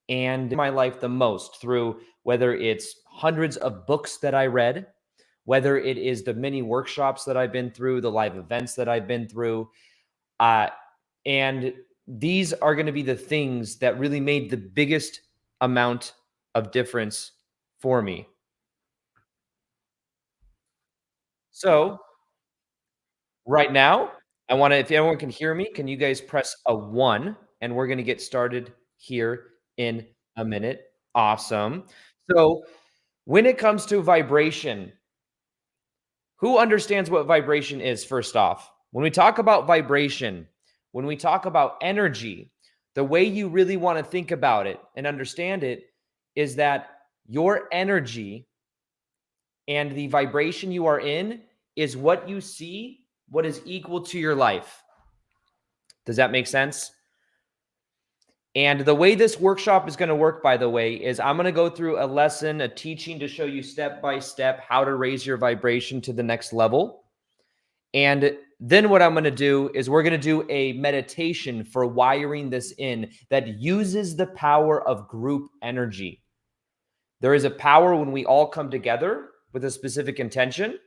and my life the most through whether it's hundreds of books that I read, whether it is the many workshops that I've been through, the live events that I've been through. Uh, and these are going to be the things that really made the biggest amount of difference for me. So, right now, I want to, if everyone can hear me, can you guys press a one? And we're going to get started here in a minute. Awesome. So, when it comes to vibration, who understands what vibration is, first off? When we talk about vibration, when we talk about energy, the way you really want to think about it and understand it is that your energy and the vibration you are in is what you see, what is equal to your life. Does that make sense? And the way this workshop is going to work, by the way, is I'm going to go through a lesson, a teaching to show you step by step how to raise your vibration to the next level. And then what I'm going to do is we're going to do a meditation for wiring this in that uses the power of group energy. There is a power when we all come together with a specific intention.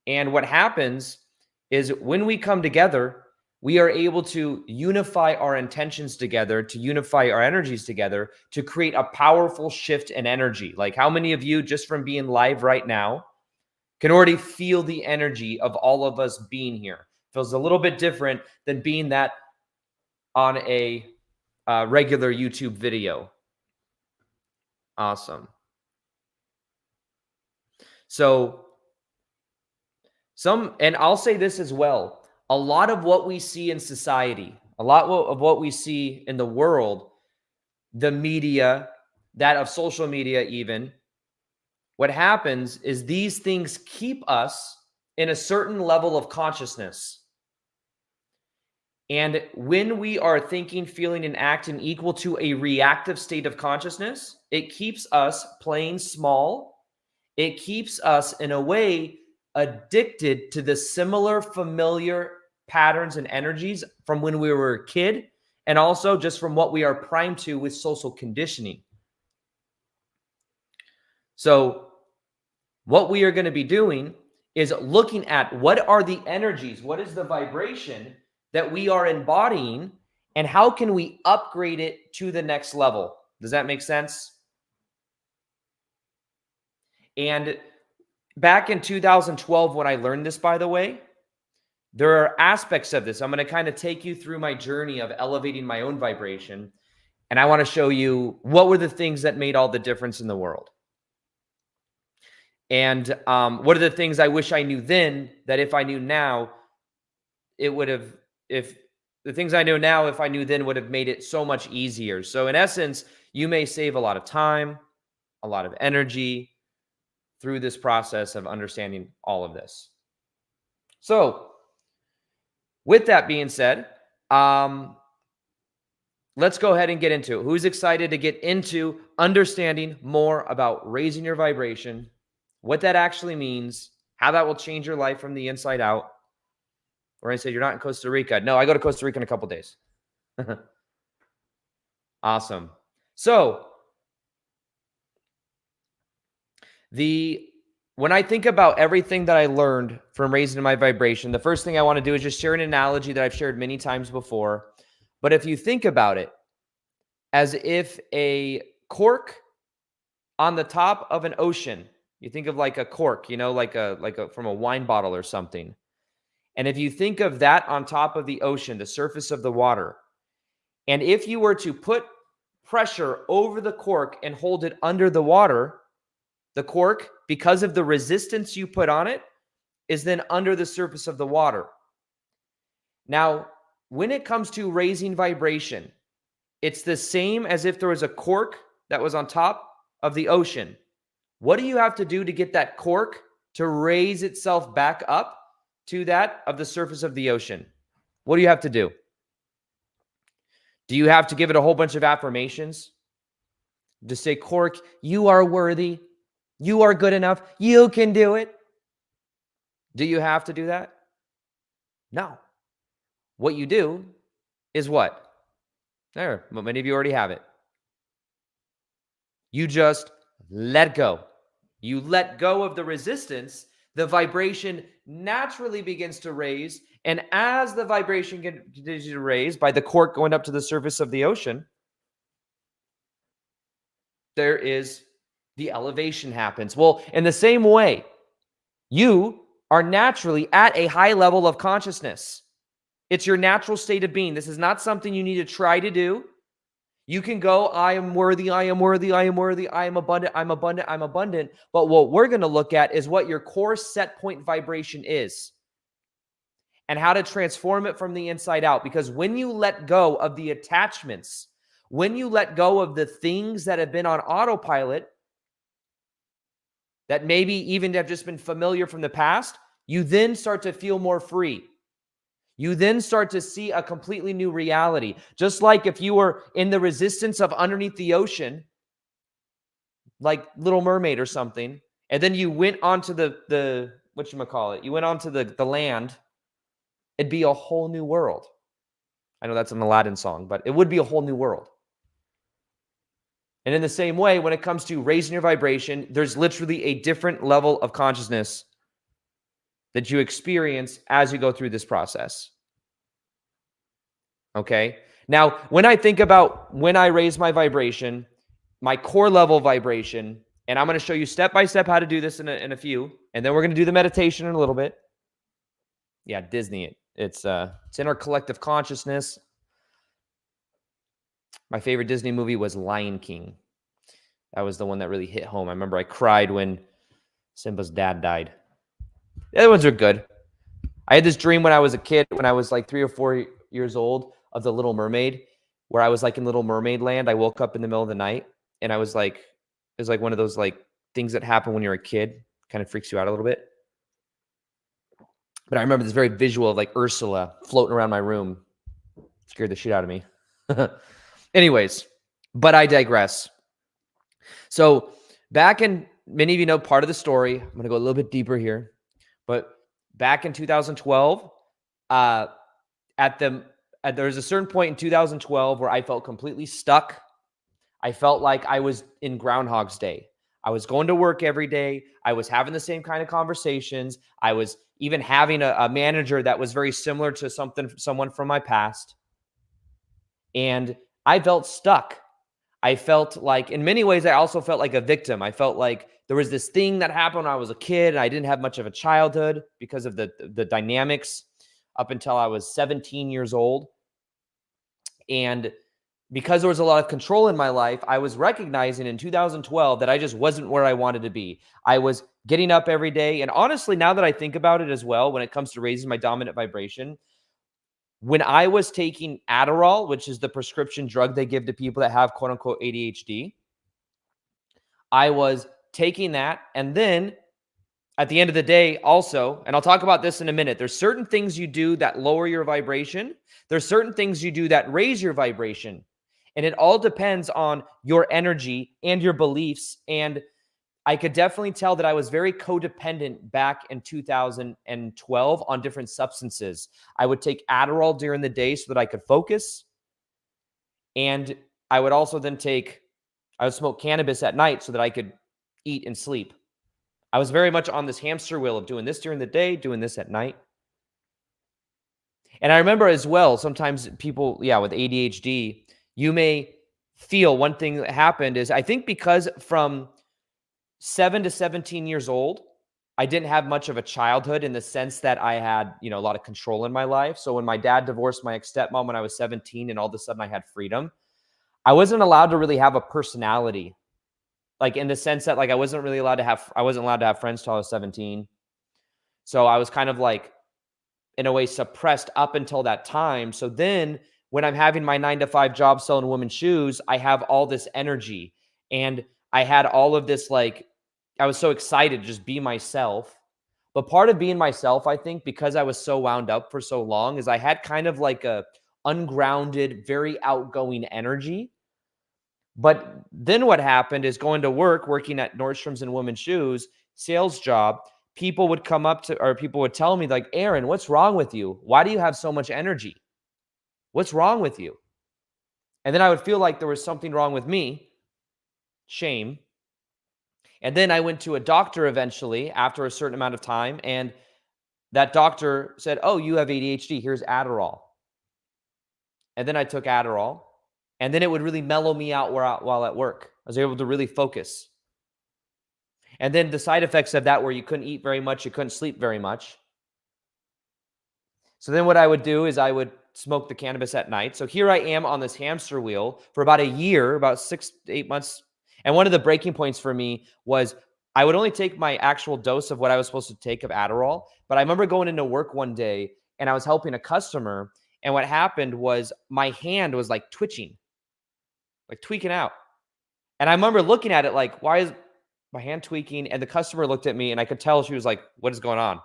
And what happens is when we come together, we are able to unify our intentions together, to unify our energies together, to create a powerful shift in energy. Like, how many of you, just from being live right now, can already feel the energy of all of us being here? Feels a little bit different than being that on a regular YouTube video. Awesome. So and I'll say this as well, a lot of what we see in society, a lot of what we see in the world, the media, that of social media even, what happens is these things keep us in a certain level of consciousness. And when we are thinking, feeling, and acting equal to a reactive state of consciousness, it keeps us playing small. It keeps us, in a way, addicted to the similar familiar patterns and energies from when we were a kid, and also just from what we are primed to with social conditioning. So what we are going to be doing is looking at what are the energies, what is the vibration that we are embodying, and how can we upgrade it to the next level. Does that make sense? And back in 2012, when I learned this, by the way, there are aspects of this. I'm going to kind of take you through my journey of elevating my own vibration. And I want to show you what were the things that made all the difference in the world. And what are the things I wish I knew then that if I knew now, it would have, if the things I know now, if I knew then, would have made it so much easier. So in essence, you may save a lot of time, a lot of energy through this process of understanding all of this. So with that being said, let's go ahead and get into it. Who's excited to get into understanding more about raising your vibration, what that actually means, how that will change your life from the inside out? Or I said, you're not in Costa Rica. No, I go to Costa Rica in a couple days. Awesome. So when I think about everything that I learned from raising my vibration, the first thing I want to do is just share an analogy that I've shared many times before. But if you think about it as if a cork on the top of an ocean, you think of like a cork, like a from a wine bottle or something. And if you think of that on top of the ocean, the surface of the water, and if you were to put pressure over the cork and hold it under the water, the cork, because of the resistance you put on it, is then under the surface of the water. Now, when it comes to raising vibration, it's the same as if there was a cork that was on top of the ocean. What do you have to do to get that cork to raise itself back up to that of the surface of the ocean? What do you have to do? Do you have to give it a whole bunch of affirmations? Just say, cork, you are worthy. You are good enough. You can do it. Do you have to do that? No. What you do is what? There, many of you already have it. You just let go. You let go of the resistance, the vibration naturally begins to raise. And as the vibration continues to raise by the cork going up to the surface of the ocean, there is the elevation happens. Well, in the same way, you are naturally at a high level of consciousness. It's your natural state of being. This is not something you need to try to do. You can go, I am worthy, I am worthy, I am worthy, I am abundant, I'm abundant, I'm abundant. But what we're going to look at is what your core set point vibration is and how to transform it from the inside out. Because when you let go of the attachments, when you let go of the things that have been on autopilot, that maybe even have just been familiar from the past, you then start to feel more free. You then start to see a completely new reality. Just like if you were in the resistance of underneath the ocean, like Little Mermaid or something, and then you went onto the whatchamacallit, you went onto the land, it'd be a whole new world. I know that's an Aladdin song, but it would be a whole new world. And in the same way, when it comes to raising your vibration, there's literally a different level of consciousness that you experience as you go through this process. Okay? Now, when I think about when I raise my vibration, my core level vibration, and I'm going to show you step by step how to do this in a few, and then we're going to do the meditation in a little bit. Yeah, Disney. It's in our collective consciousness. My favorite Disney movie was Lion King. That was the one that really hit home. I remember I cried when Simba's dad died. The other ones are good. I had this dream when I was a kid, when I was like 3 or 4 years old, of the Little Mermaid, where I was like in Little Mermaid land. I woke up in the middle of the night and I was like, it was like one of those like things that happen when you're a kid, kind of freaks you out a little bit. But I remember this very visual of like Ursula floating around my room. Scared the shit out of me. Anyways, but I digress. So back in, many of you know part of the story. I'm going to go a little bit deeper here. But back in 2012, there was a certain point in 2012 where I felt completely stuck. I felt like I was in Groundhog's Day. I was going to work every day. I was having the same kind of conversations. I was even having a manager that was very similar to someone from my past. And I felt stuck. I felt like, in many ways, I also felt like a victim. I felt like there was this thing that happened when I was a kid, and I didn't have much of a childhood because of the dynamics up until I was 17 years old. And because there was a lot of control in my life, I was recognizing in 2012 that I just wasn't where I wanted to be. I was getting up every day. And honestly, now that I think about it as well, when it comes to raising my dominant vibration, when I was taking Adderall, which is the prescription drug they give to people that have quote unquote ADHD, I was taking that. And then at the end of the day also, and I'll talk about this in a minute, there's certain things you do that lower your vibration. There's certain things you do that raise your vibration. And it all depends on your energy and your beliefs. And I could definitely tell that I was very codependent back in 2012 on different substances. I would take Adderall during the day so that I could focus. And I would also then I would smoke cannabis at night so that I could eat and sleep. I was very much on this hamster wheel of doing this during the day, doing this at night. And I remember as well, sometimes people, with ADHD, you may feel one thing that happened is, I think because from 7 to 17 years old, I didn't have much of a childhood in the sense that I had, a lot of control in my life. So when my dad divorced my ex-stepmom when I was 17 and all of a sudden I had freedom, I wasn't allowed to really have a personality. Like in the sense that like I wasn't allowed to have friends till I was 17. So I was kind of like in a way suppressed up until that time. So then when I'm having my 9-to-5 job selling women's shoes, I have all this energy and I had all of this, like, I was so excited to just be myself. But part of being myself, I think, because I was so wound up for so long, is I had kind of like a ungrounded, very outgoing energy. But then what happened is going to work, working at Nordstrom's and women's shoes, sales job, people would come up to, or people would tell me like, Aaron, what's wrong with you? Why do you have so much energy? What's wrong with you? And then I would feel like there was something wrong with me. shame. And then I went to a doctor eventually after a certain amount of time. And that doctor said, "Oh, you have ADHD. Here's Adderall." And then I took Adderall. And then it would really mellow me out while at work. I was able to really focus. And then the side effects of that were you couldn't eat very much, you couldn't sleep very much. So then what I would do is I would smoke the cannabis at night. So here I am on this hamster wheel for about a year, about 6 to 8 months. And one of the breaking points for me was I would only take my actual dose of what I was supposed to take of Adderall. But I remember going into work one day and I was helping a customer. And what happened was my hand was like twitching, like tweaking out. And I remember looking at it like, why is my hand tweaking? And the customer looked at me and I could tell she was like, what is going on?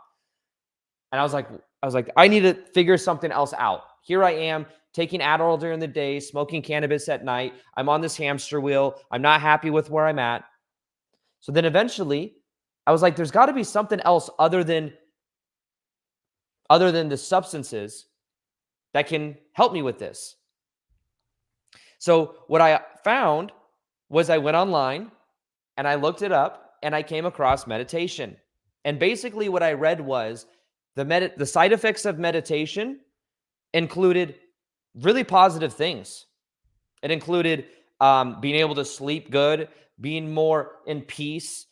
And I was like, I need to figure something else out. Here I am taking Adderall during the day, smoking cannabis at night. I'm on this hamster wheel. I'm not happy with where I'm at. So then eventually I was like, there's got to be something else other than the substances that can help me with this. So what I found was I went online and I looked it up and I came across meditation. And basically what I read was the side effects of meditation included really positive things. It included being able to sleep good, being more in peace,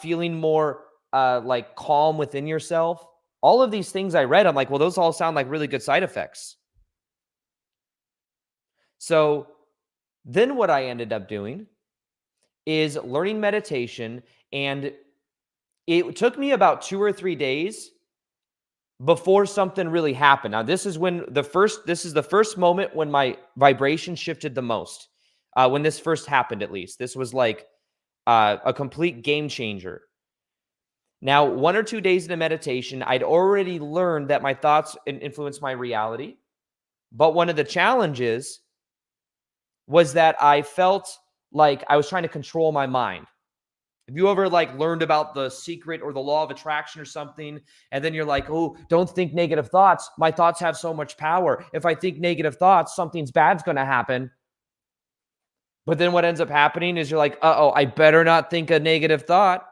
feeling more like calm within yourself. All of these things I read, I'm like, well, those all sound like really good side effects. So then what I ended up doing is learning meditation, and it took me about 2 or 3 days before something really happened. Now, this is the first moment when my vibration shifted the most. When this first happened, at least. This was like a complete game changer. Now, 1 or 2 days into meditation, I'd already learned that my thoughts influence my reality. But one of the challenges was that I felt like I was trying to control my mind. Have you ever like learned about The Secret or the law of attraction or something? And then you're like, oh, don't think negative thoughts. My thoughts have so much power. If I think negative thoughts, something's bad's going to happen. But then what ends up happening is you're like, uh-oh, I better not think a negative thought.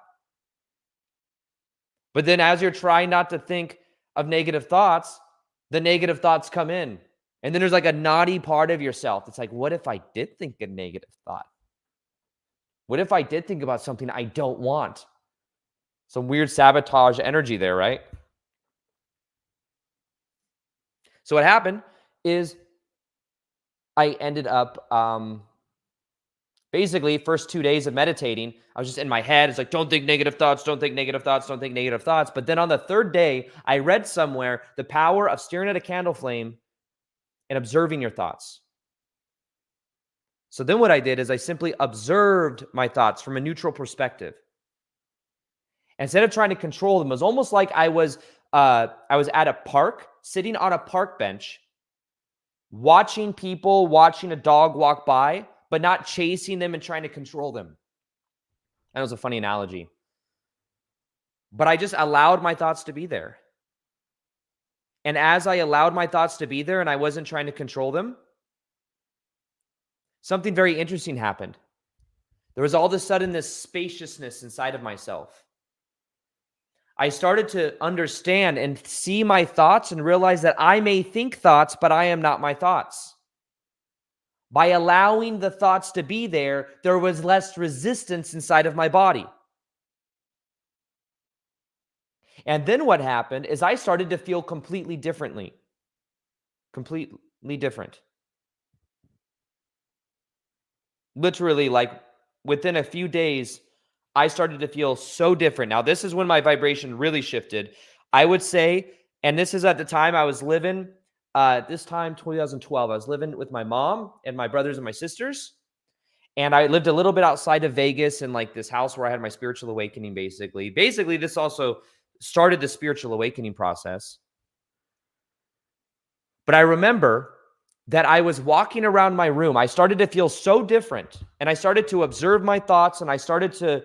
But then as you're trying not to think of negative thoughts, the negative thoughts come in. And then there's like a naughty part of yourself. It's like, what if I did think a negative thought? What if I did think about something I don't want? Some weird sabotage energy there, right? So what happened is I ended up basically first 2 days of meditating, I was just in my head. It's like, don't think negative thoughts, don't think negative thoughts, don't think negative thoughts. But then on the third day, I read somewhere the power of staring at a candle flame and observing your thoughts. So then what I did is I simply observed my thoughts from a neutral perspective. Instead of trying to control them, it was almost like I was at a park, sitting on a park bench, watching people, watching a dog walk by, but not chasing them and trying to control them. That was a funny analogy. But I just allowed my thoughts to be there. And as I allowed my thoughts to be there and I wasn't trying to control them, something very interesting happened. There was all of a sudden this spaciousness inside of myself. I started to understand and see my thoughts and realize that I may think thoughts, but I am not my thoughts. By allowing the thoughts to be there, there was less resistance inside of my body. And then what happened is I started to feel completely differently. Completely different. Literally, like within a few days, I started to feel so different. Now, this is when my vibration really shifted. I would say, and this is at the time I was living, this time, 2012, I was living with my mom and my brothers and my sisters. And I lived a little bit outside of Vegas in like this house where I had my spiritual awakening, basically. Basically, this also started the spiritual awakening process. But I remember that I was walking around my room. I started to feel so different. And I started to observe my thoughts. And I started to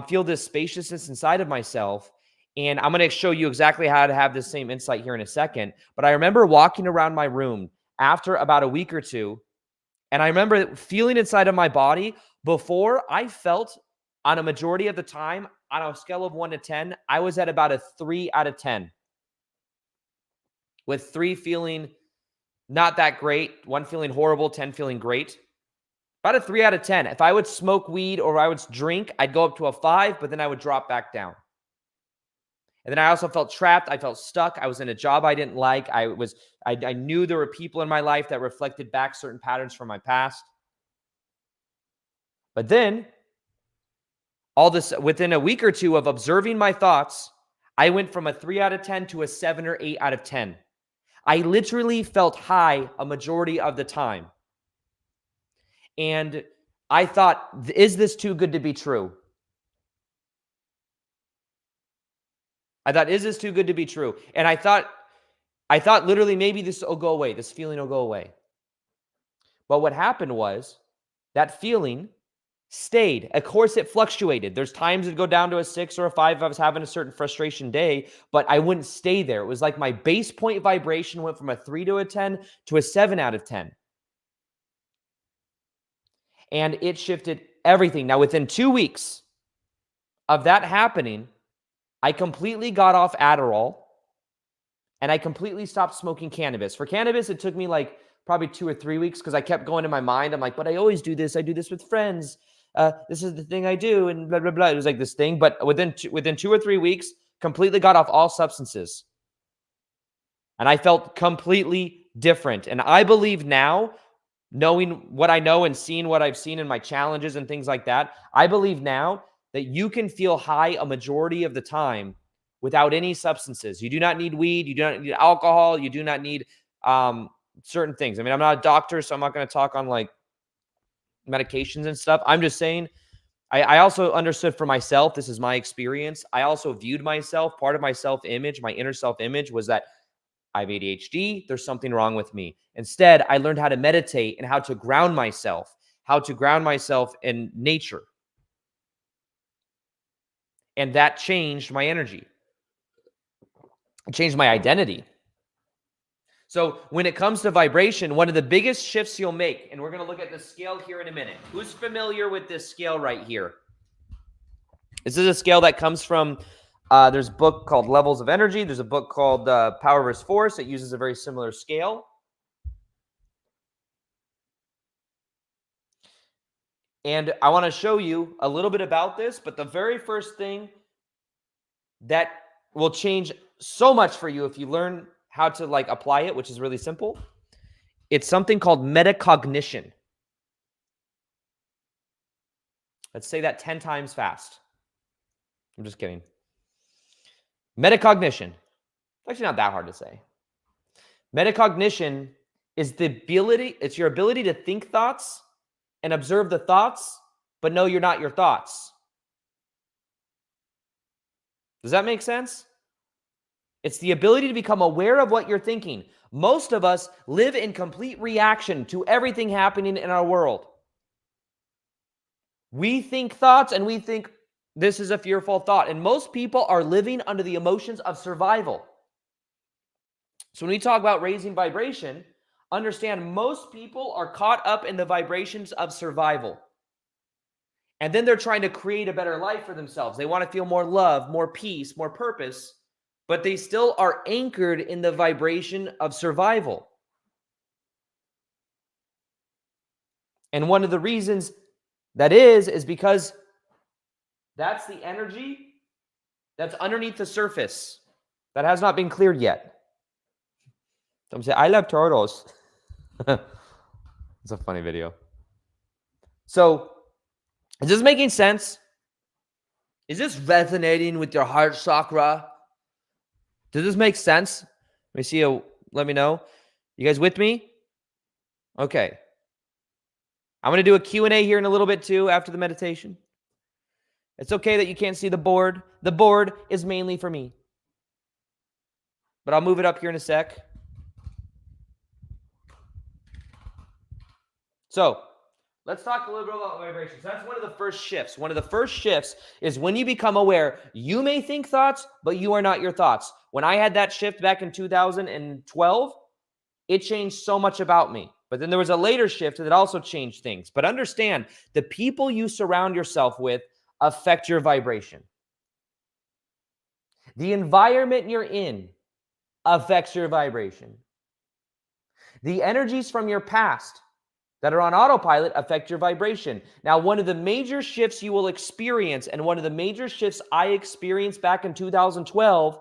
feel this spaciousness inside of myself. And I'm going to show you exactly how to have this same insight here in a second. But I remember walking around my room after about a week or two. And I remember feeling inside of my body before I felt on a majority of the time on a scale of 1 to 10, I was at about a 3 out of 10, with 3 feeling not that great, 1 feeling horrible, 10 feeling great. About a 3 out of 10. If I would smoke weed or I would drink, I'd go up to a 5, but then I would drop back down. And then I also felt trapped. I felt stuck. I was in a job I didn't like. I knew there were people in my life that reflected back certain patterns from my past. But then, all this within a week or two of observing my thoughts, I went from a 3 out of 10 to a 7 or 8 out of 10. I literally felt high a majority of the time. And I thought, is this too good to be true? I thought, is this too good to be true? And I thought literally maybe this will go away. This feeling will go away. But what happened was that feeling stayed. Of course, it fluctuated. There's times it'd go down to a 6 or a 5 if I was having a certain frustration day, but I wouldn't stay there. It was like my base point vibration went from a 3 to a 10 to a 7 out of 10. And it shifted everything. Now, within 2 weeks of that happening, I completely got off Adderall and I completely stopped smoking cannabis. For cannabis, it took me like probably 2 or 3 weeks because I kept going in my mind. I'm like, but I always do this. I do this with friends. This is the thing I do, and blah, blah, blah. It was like this thing. But within 2 or 3 weeks, completely got off all substances. And I felt completely different. And I believe now, knowing what I know and seeing what I've seen in my challenges and things like that, I believe now that you can feel high a majority of the time without any substances. You do not need weed. You do not need alcohol. You do not need certain things. I mean, I'm not a doctor, so I'm not going to talk on like medications and stuff. I'm just saying, I also understood for myself, this is my experience. I also viewed myself, part of my self-image, my inner self-image was that I have ADHD, there's something wrong with me. Instead, I learned how to meditate and how to ground myself in nature. And that changed my energy. It changed my identity. So when it comes to vibration, one of the biggest shifts you'll make, and we're going to look at the scale here in a minute. Who's familiar with this scale right here? This is a scale that comes from, there's a book called Levels of Energy. There's a book called Power vs. Force. It uses a very similar scale. And I want to show you a little bit about this, but the very first thing that will change so much for you if you learn how to like apply it, which is really simple. It's something called metacognition. Let's say that 10 times fast. I'm just kidding. Metacognition. Actually, not that hard to say. Metacognition is it's your ability to think thoughts and observe the thoughts, but know you're not your thoughts. Does that make sense? It's the ability to become aware of what you're thinking. Most of us live in complete reaction to everything happening in our world. We think thoughts and we think this is a fearful thought. And most people are living under the emotions of survival. So when we talk about raising vibration, understand most people are caught up in the vibrations of survival. And then they're trying to create a better life for themselves. They want to feel more love, more peace, more purpose. But they still are anchored in the vibration of survival. And one of the reasons that is because that's the energy that's underneath the surface that has not been cleared yet. Some say, I love turtles. It's a funny video. So, is this making sense? Is this resonating with your heart chakra? Does this make sense? Let me know. You guys with me? Okay. I'm going to do a Q&A here in a little bit too after the meditation. It's okay that you can't see the board. The board is mainly for me. But I'll move it up here in a sec. So, let's talk a little bit about vibrations. That's one of the first shifts. One of the first shifts is when you become aware, you may think thoughts, but you are not your thoughts. When I had that shift back in 2012, It changed so much about me. But then there was a later shift that also changed things. But understand, the people you surround yourself with affect your vibration. The environment you're in affects your vibration. The energies from your past that are on autopilot affect your vibration. Now, one of the major shifts you will experience, and one of the major shifts I experienced back in 2012,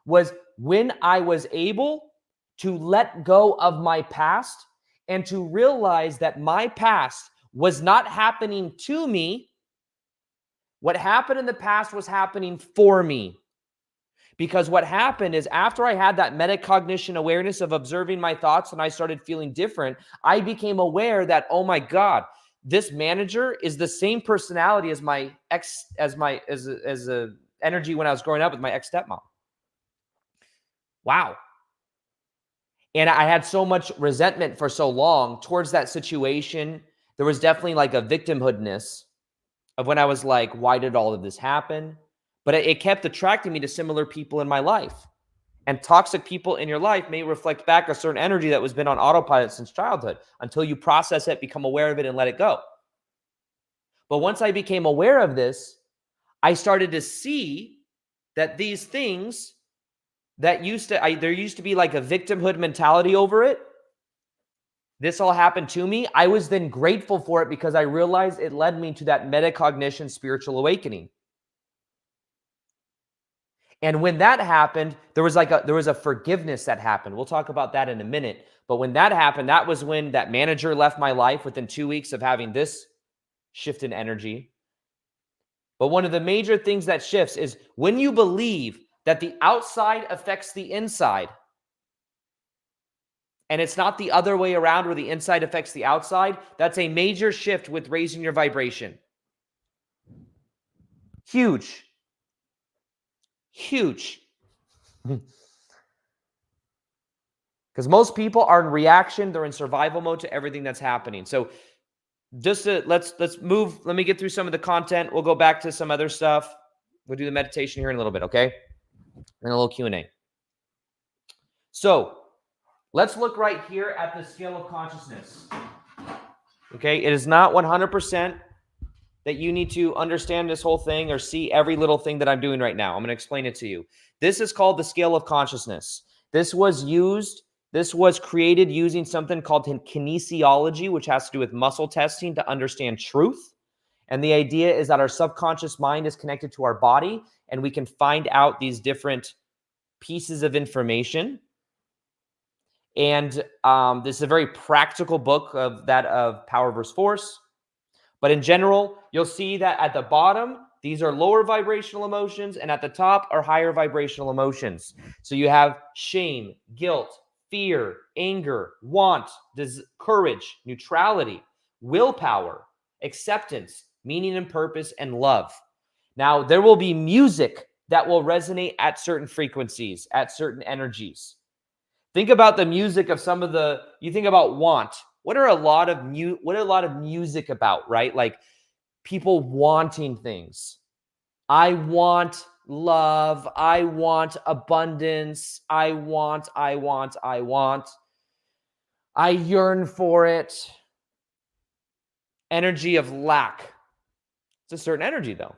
was when I was able to let go of my past and to realize that my past was not happening to me. What happened in the past was happening for me. Because what happened is, after I had that metacognition awareness of observing my thoughts and I started feeling different, I became aware that, oh my God, this manager is the same personality as my ex, as a energy when I was growing up with my ex stepmom. Wow. And I had so much resentment for so long towards that situation. There was definitely like a victimhoodness of when I was like, why did all of this happen? But it kept attracting me to similar people in my life. And toxic people in your life may reflect back a certain energy that was been on autopilot since childhood, until you process it, become aware of it, and let it go. But once I became aware of this, I started to see that these things that there used to be like a victimhood mentality over it. This all happened to me. I was then grateful for it because I realized it led me to that metacognition spiritual awakening. And when that happened, there was a forgiveness that happened. We'll talk about that in a minute. But when that happened, that was when that manager left my life within 2 weeks of having this shift in energy. But one of the major things that shifts is when you believe that the outside affects the inside, and it's not the other way around where the inside affects the outside. That's a major shift with raising your vibration. Huge. Huge. Because most people are in reaction. They're in survival mode to everything that's happening. So just let's move. Let me get through some of the content. We'll go back to some other stuff. We'll do the meditation here in a little bit, okay? And a little Q&A. So let's look right here at the scale of consciousness. Okay, it is not 100% that you need to understand this whole thing or see every little thing that I'm doing right now. I'm going to explain it to you. This is called the scale of consciousness. This was created using something called kinesiology, which has to do with muscle testing to understand truth. And the idea is that our subconscious mind is connected to our body, and we can find out these different pieces of information. And this is a very practical book of Power versus Force. But in general, you'll see that at the bottom, these are lower vibrational emotions, and at the top are higher vibrational emotions. So you have shame, guilt, fear, anger, want, courage, neutrality, willpower, acceptance, meaning and purpose, and love. Now, there will be music that will resonate at certain frequencies, at certain energies. Think about the music of you think about want. What are a lot of music about, right? Like people wanting things. I want love. I want abundance. I yearn for it. Energy of lack. It's a certain energy though.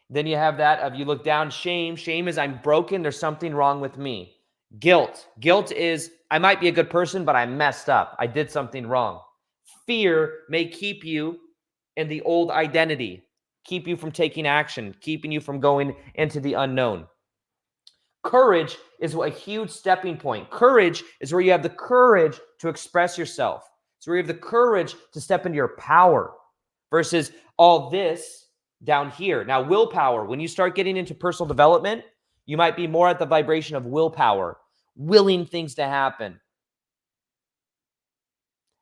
Then you have that of, you look down, shame. Shame is I'm broken. There's something wrong with me. Guilt. Guilt is I might be a good person, but I messed up. I did something wrong. Fear may keep you in the old identity, keep you from taking action, keeping you from going into the unknown. Courage is a huge stepping point. Courage is where you have the courage to express yourself. It's where you have the courage to step into your power versus all this down here. Now, willpower, when you start getting into personal development, you might be more at the vibration of willpower, willing things to happen.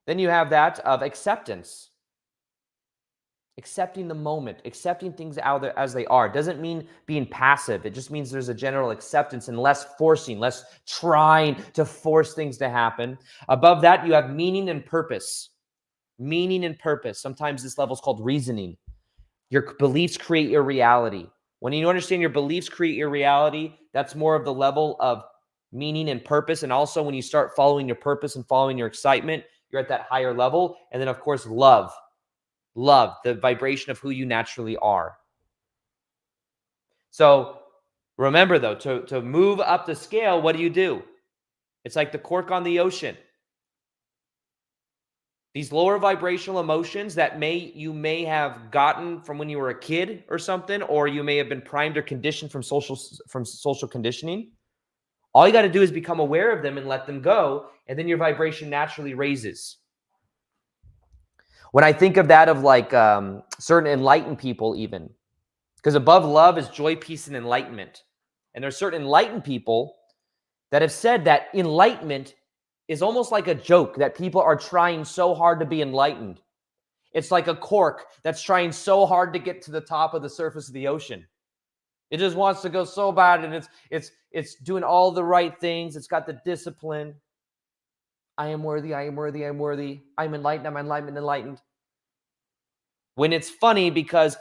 Then you have that of acceptance. Accepting the moment, accepting things out there as they are. Doesn't mean being passive. It just means there's a general acceptance and less forcing, less trying to force things to happen. Above that, you have meaning and purpose. Meaning and purpose. Sometimes this level is called reasoning. Your beliefs create your reality. When you understand your beliefs create your reality, that's more of the level of meaning and purpose. And also when you start following your purpose and following your excitement, you're at that higher level. And then of course, love, the vibration of who you naturally are. So remember though, to move up the scale, what do? It's like the cork on the ocean. These lower vibrational emotions that you may have gotten from when you were a kid or something, or you may have been primed or conditioned from social conditioning. All you got to do is become aware of them and let them go, and then your vibration naturally raises. When I think of that of like certain enlightened people, even because above love is joy, peace, and enlightenment, and there's certain enlightened people that have said that enlightenment is almost like a joke, that people are trying so hard to be enlightened. It's like a cork that's trying so hard to get to the top of the surface of the ocean. It just wants to go so bad, and it's doing all the right things. It's got the discipline. I am worthy, I am worthy, I am worthy. I'm enlightened, I'm enlightened. When it's funny, because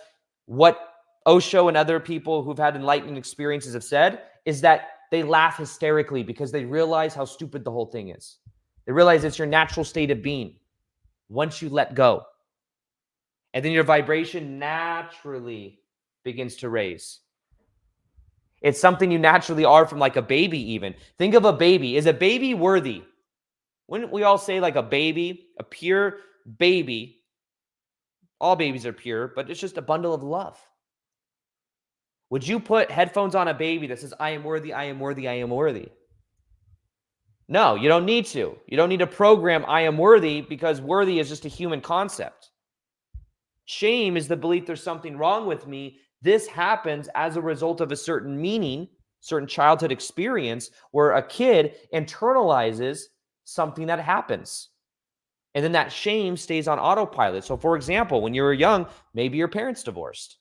what Osho and other people who've had enlightened experiences have said is that they laugh hysterically because they realize how stupid the whole thing is. They realize it's your natural state of being once you let go. And then your vibration naturally begins to raise. It's something you naturally are from like a baby even. Think of a baby. Is a baby worthy? Wouldn't we all say like a baby, a pure baby? All babies are pure, but it's just a bundle of love. Would you put headphones on a baby that says, I am worthy, I am worthy, I am worthy? No, you don't need to. You don't need to program I am worthy, because worthy is just a human concept. Shame is the belief there's something wrong with me. This happens as a result of a certain meaning, certain childhood experience where a kid internalizes something that happens. And then that shame stays on autopilot. So for example, when you were young, maybe your parents divorced.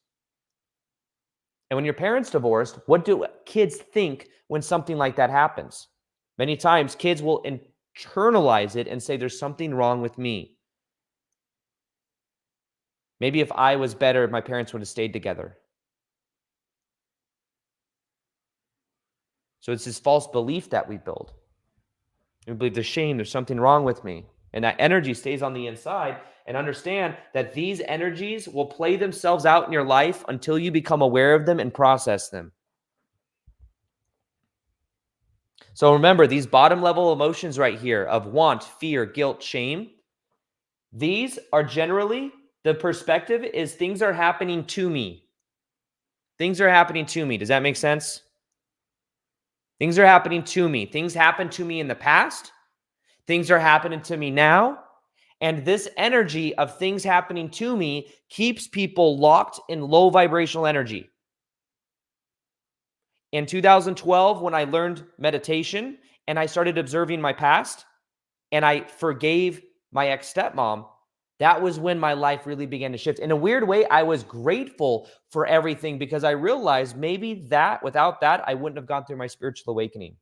And when your parents divorced, what do kids think when something like that happens? Many times kids will internalize it and say, there's something wrong with me. Maybe if I was better, my parents would have stayed together. So it's this false belief that we build. We believe there's shame, there's something wrong with me. And that energy stays on the inside. And understand that these energies will play themselves out in your life until you become aware of them and process them. So remember, these bottom level emotions right here of want, fear, guilt, shame, these are generally, the perspective is things are happening to me. Things are happening to me. Does that make sense? Things are happening to me. Things happened to me in the past. Things are happening to me now. And this energy of things happening to me keeps people locked in low vibrational energy. In 2012, when I learned meditation and I started observing my past and I forgave my ex-stepmom, that was when my life really began to shift. In a weird way, I was grateful for everything because I realized maybe that without that, I wouldn't have gone through my spiritual awakening.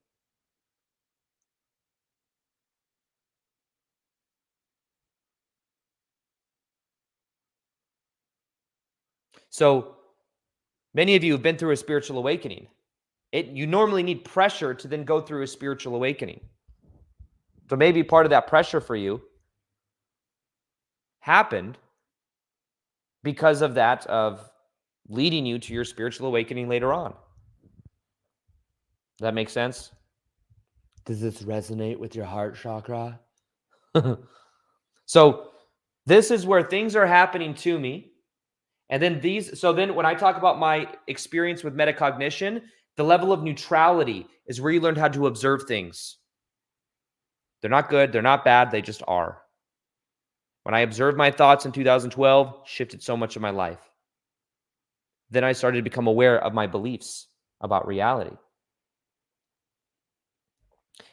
So many of you have been through a spiritual awakening. You normally need pressure to then go through a spiritual awakening. So maybe part of that pressure for you happened because of that, of leading you to your spiritual awakening later on. Does that make sense? Does this resonate with your heart chakra? So this is where things are happening to me. And then then when I talk about my experience with metacognition, the level of neutrality is where you learn how to observe things. They're not good, they're not bad, they just are. When I observed my thoughts in 2012, shifted so much of my life. Then I started to become aware of my beliefs about reality.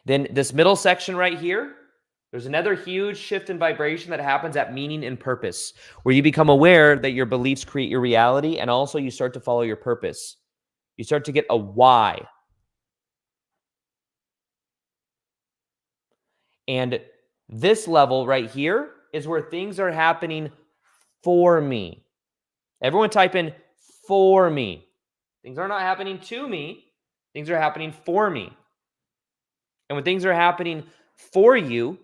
Then this middle section right here, there's another huge shift in vibration that happens at meaning and purpose, where you become aware that your beliefs create your reality, and also you start to follow your purpose. You start to get a why. And this level right here is where things are happening for me. Everyone type in for me. Things are not happening to me. Things are happening for me. And when things are happening for you,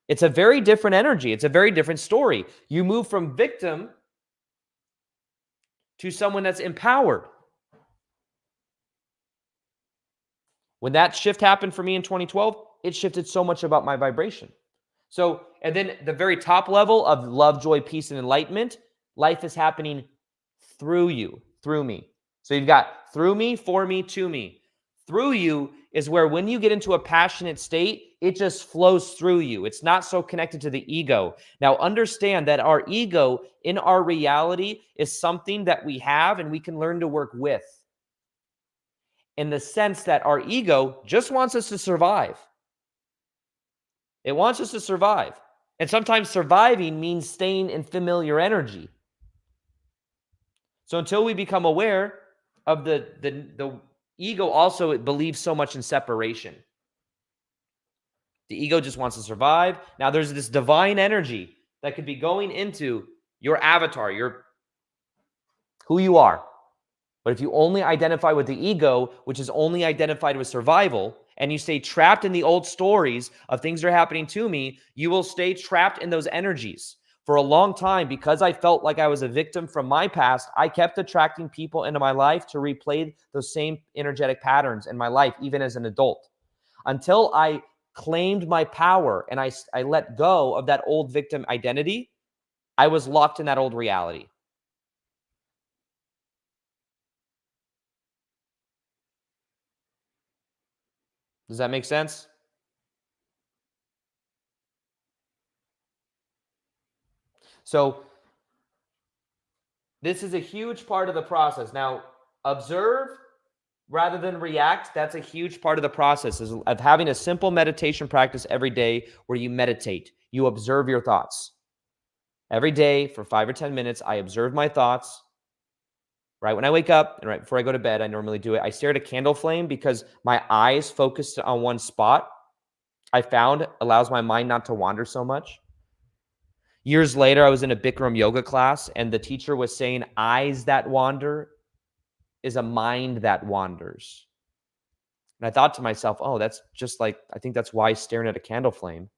it's a very different energy. It's a very different story. You move from victim to someone that's empowered. When that shift happened for me in 2012, it shifted so much about my vibration. So, and then the very top level of love, joy, peace, and enlightenment, life is happening through you, through me. So you've got through me, for me, to me. Through you is where when you get into a passionate state, it just flows through you. It's not so connected to the ego. Now, understand that our ego in our reality is something that we have and we can learn to work with, in the sense that our ego just wants us to survive. It wants us to survive. And sometimes surviving means staying in familiar energy. So until we become aware of the ego, also it believes so much in separation. The ego just wants to survive. Now there's this divine energy that could be going into your avatar, your who you are. But if you only identify with the ego, which is only identified with survival, and you stay trapped in the old stories of things that are happening to me, you will stay trapped in those energies. For a long time, because I felt like I was a victim from my past, I kept attracting people into my life to replay those same energetic patterns in my life, even as an adult. Until I claimed my power and I let go of that old victim identity, I was locked in that old reality. Does that make sense? So this is a huge part of the process. Now, observe rather than react. That's a huge part of the process of having a simple meditation practice every day where you meditate. You observe your thoughts. Every day for 5 or 10 minutes, I observe my thoughts. Right when I wake up and right before I go to bed, I normally do it. I stare at a candle flame because my eyes focus on one spot. I found allows my mind not to wander so much. Years later, I was in a Bikram yoga class, and the teacher was saying, eyes that wander is a mind that wanders. And I thought to myself, oh, that's just like, I think that's why staring at a candle flame.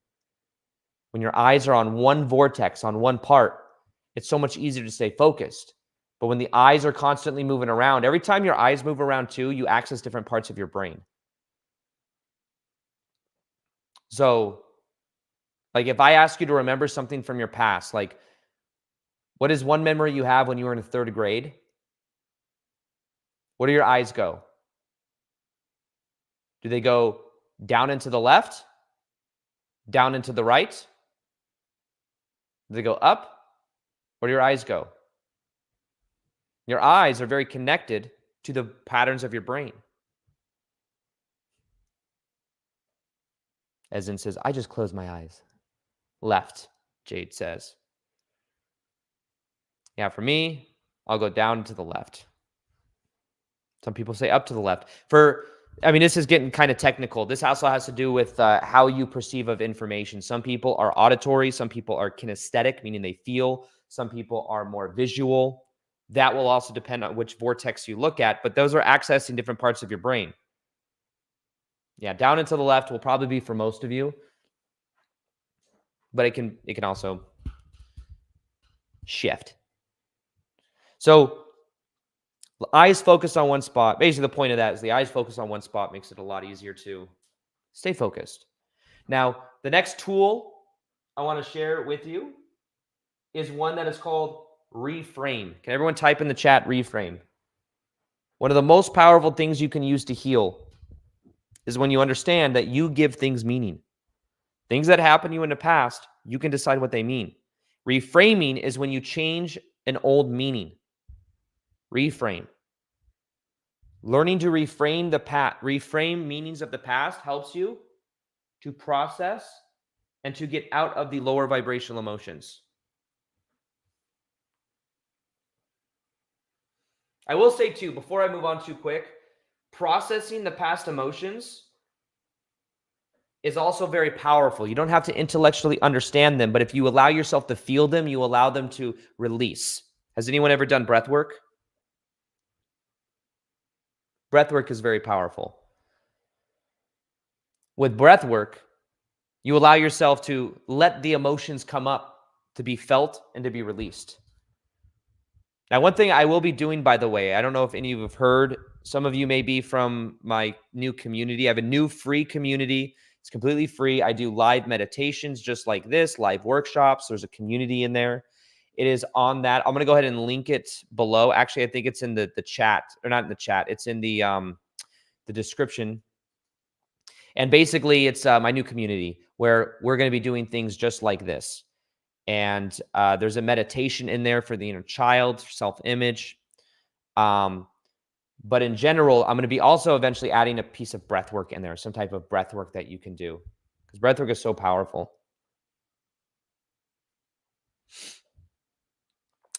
When your eyes are on one vortex, on one part, it's so much easier to stay focused. But when the eyes are constantly moving around, every time your eyes move around too, you access different parts of your brain. So, like if I ask you to remember something from your past, like what is one memory you have when you were in the third grade? Where do your eyes go? Do they go down and to the left, down and to the right? Do they go up? Where do your eyes go? Your eyes are very connected to the patterns of your brain. As in says, I just closed my eyes. Left, Jade says. Yeah, for me, I'll go down to the left. Some people say up to the left. This is getting kind of technical. This also has to do with how you perceive of information. Some people are auditory. Some people are kinesthetic, meaning they feel. Some people are more visual. That will also depend on which vortex you look at, but those are accessing different parts of your brain. Yeah, down and to the left will probably be for most of you, but it can also shift. So the eyes focus on one spot. Basically, the point of that is the eyes focus on one spot makes it a lot easier to stay focused. Now, the next tool I want to share with you is one that is called reframe. Can everyone type in the chat reframe? One of the most powerful things you can use to heal is when you understand that you give things meaning. Things that happened to you in the past, you can decide what they mean. Reframing is when you change an old meaning. Reframe. Learning to reframe meanings of the past helps you to process and to get out of the lower vibrational emotions. I will say too, before I move on too quick, processing the past emotions is also very powerful. You don't have to intellectually understand them, but if you allow yourself to feel them, you allow them to release. Has anyone ever done breath work? Breath work is very powerful. With breath work, you allow yourself to let the emotions come up, to be felt and to be released. Now, one thing I will be doing, by the way, I don't know if any of you have heard, some of you may be from my new community. I have a new free community. It's completely free. I do live meditations just like this, live workshops. There's a community in there. It is on that. I'm going to go ahead and link it below. Actually, I think it's in the chat, or not in the chat. It's in the description. And basically, it's my new community where we're going to be doing things just like this. And there's a meditation in there for the inner child, self-image. But in general, I'm going to be also eventually adding a piece of breath work in there, some type of breath work that you can do, because breath work is so powerful.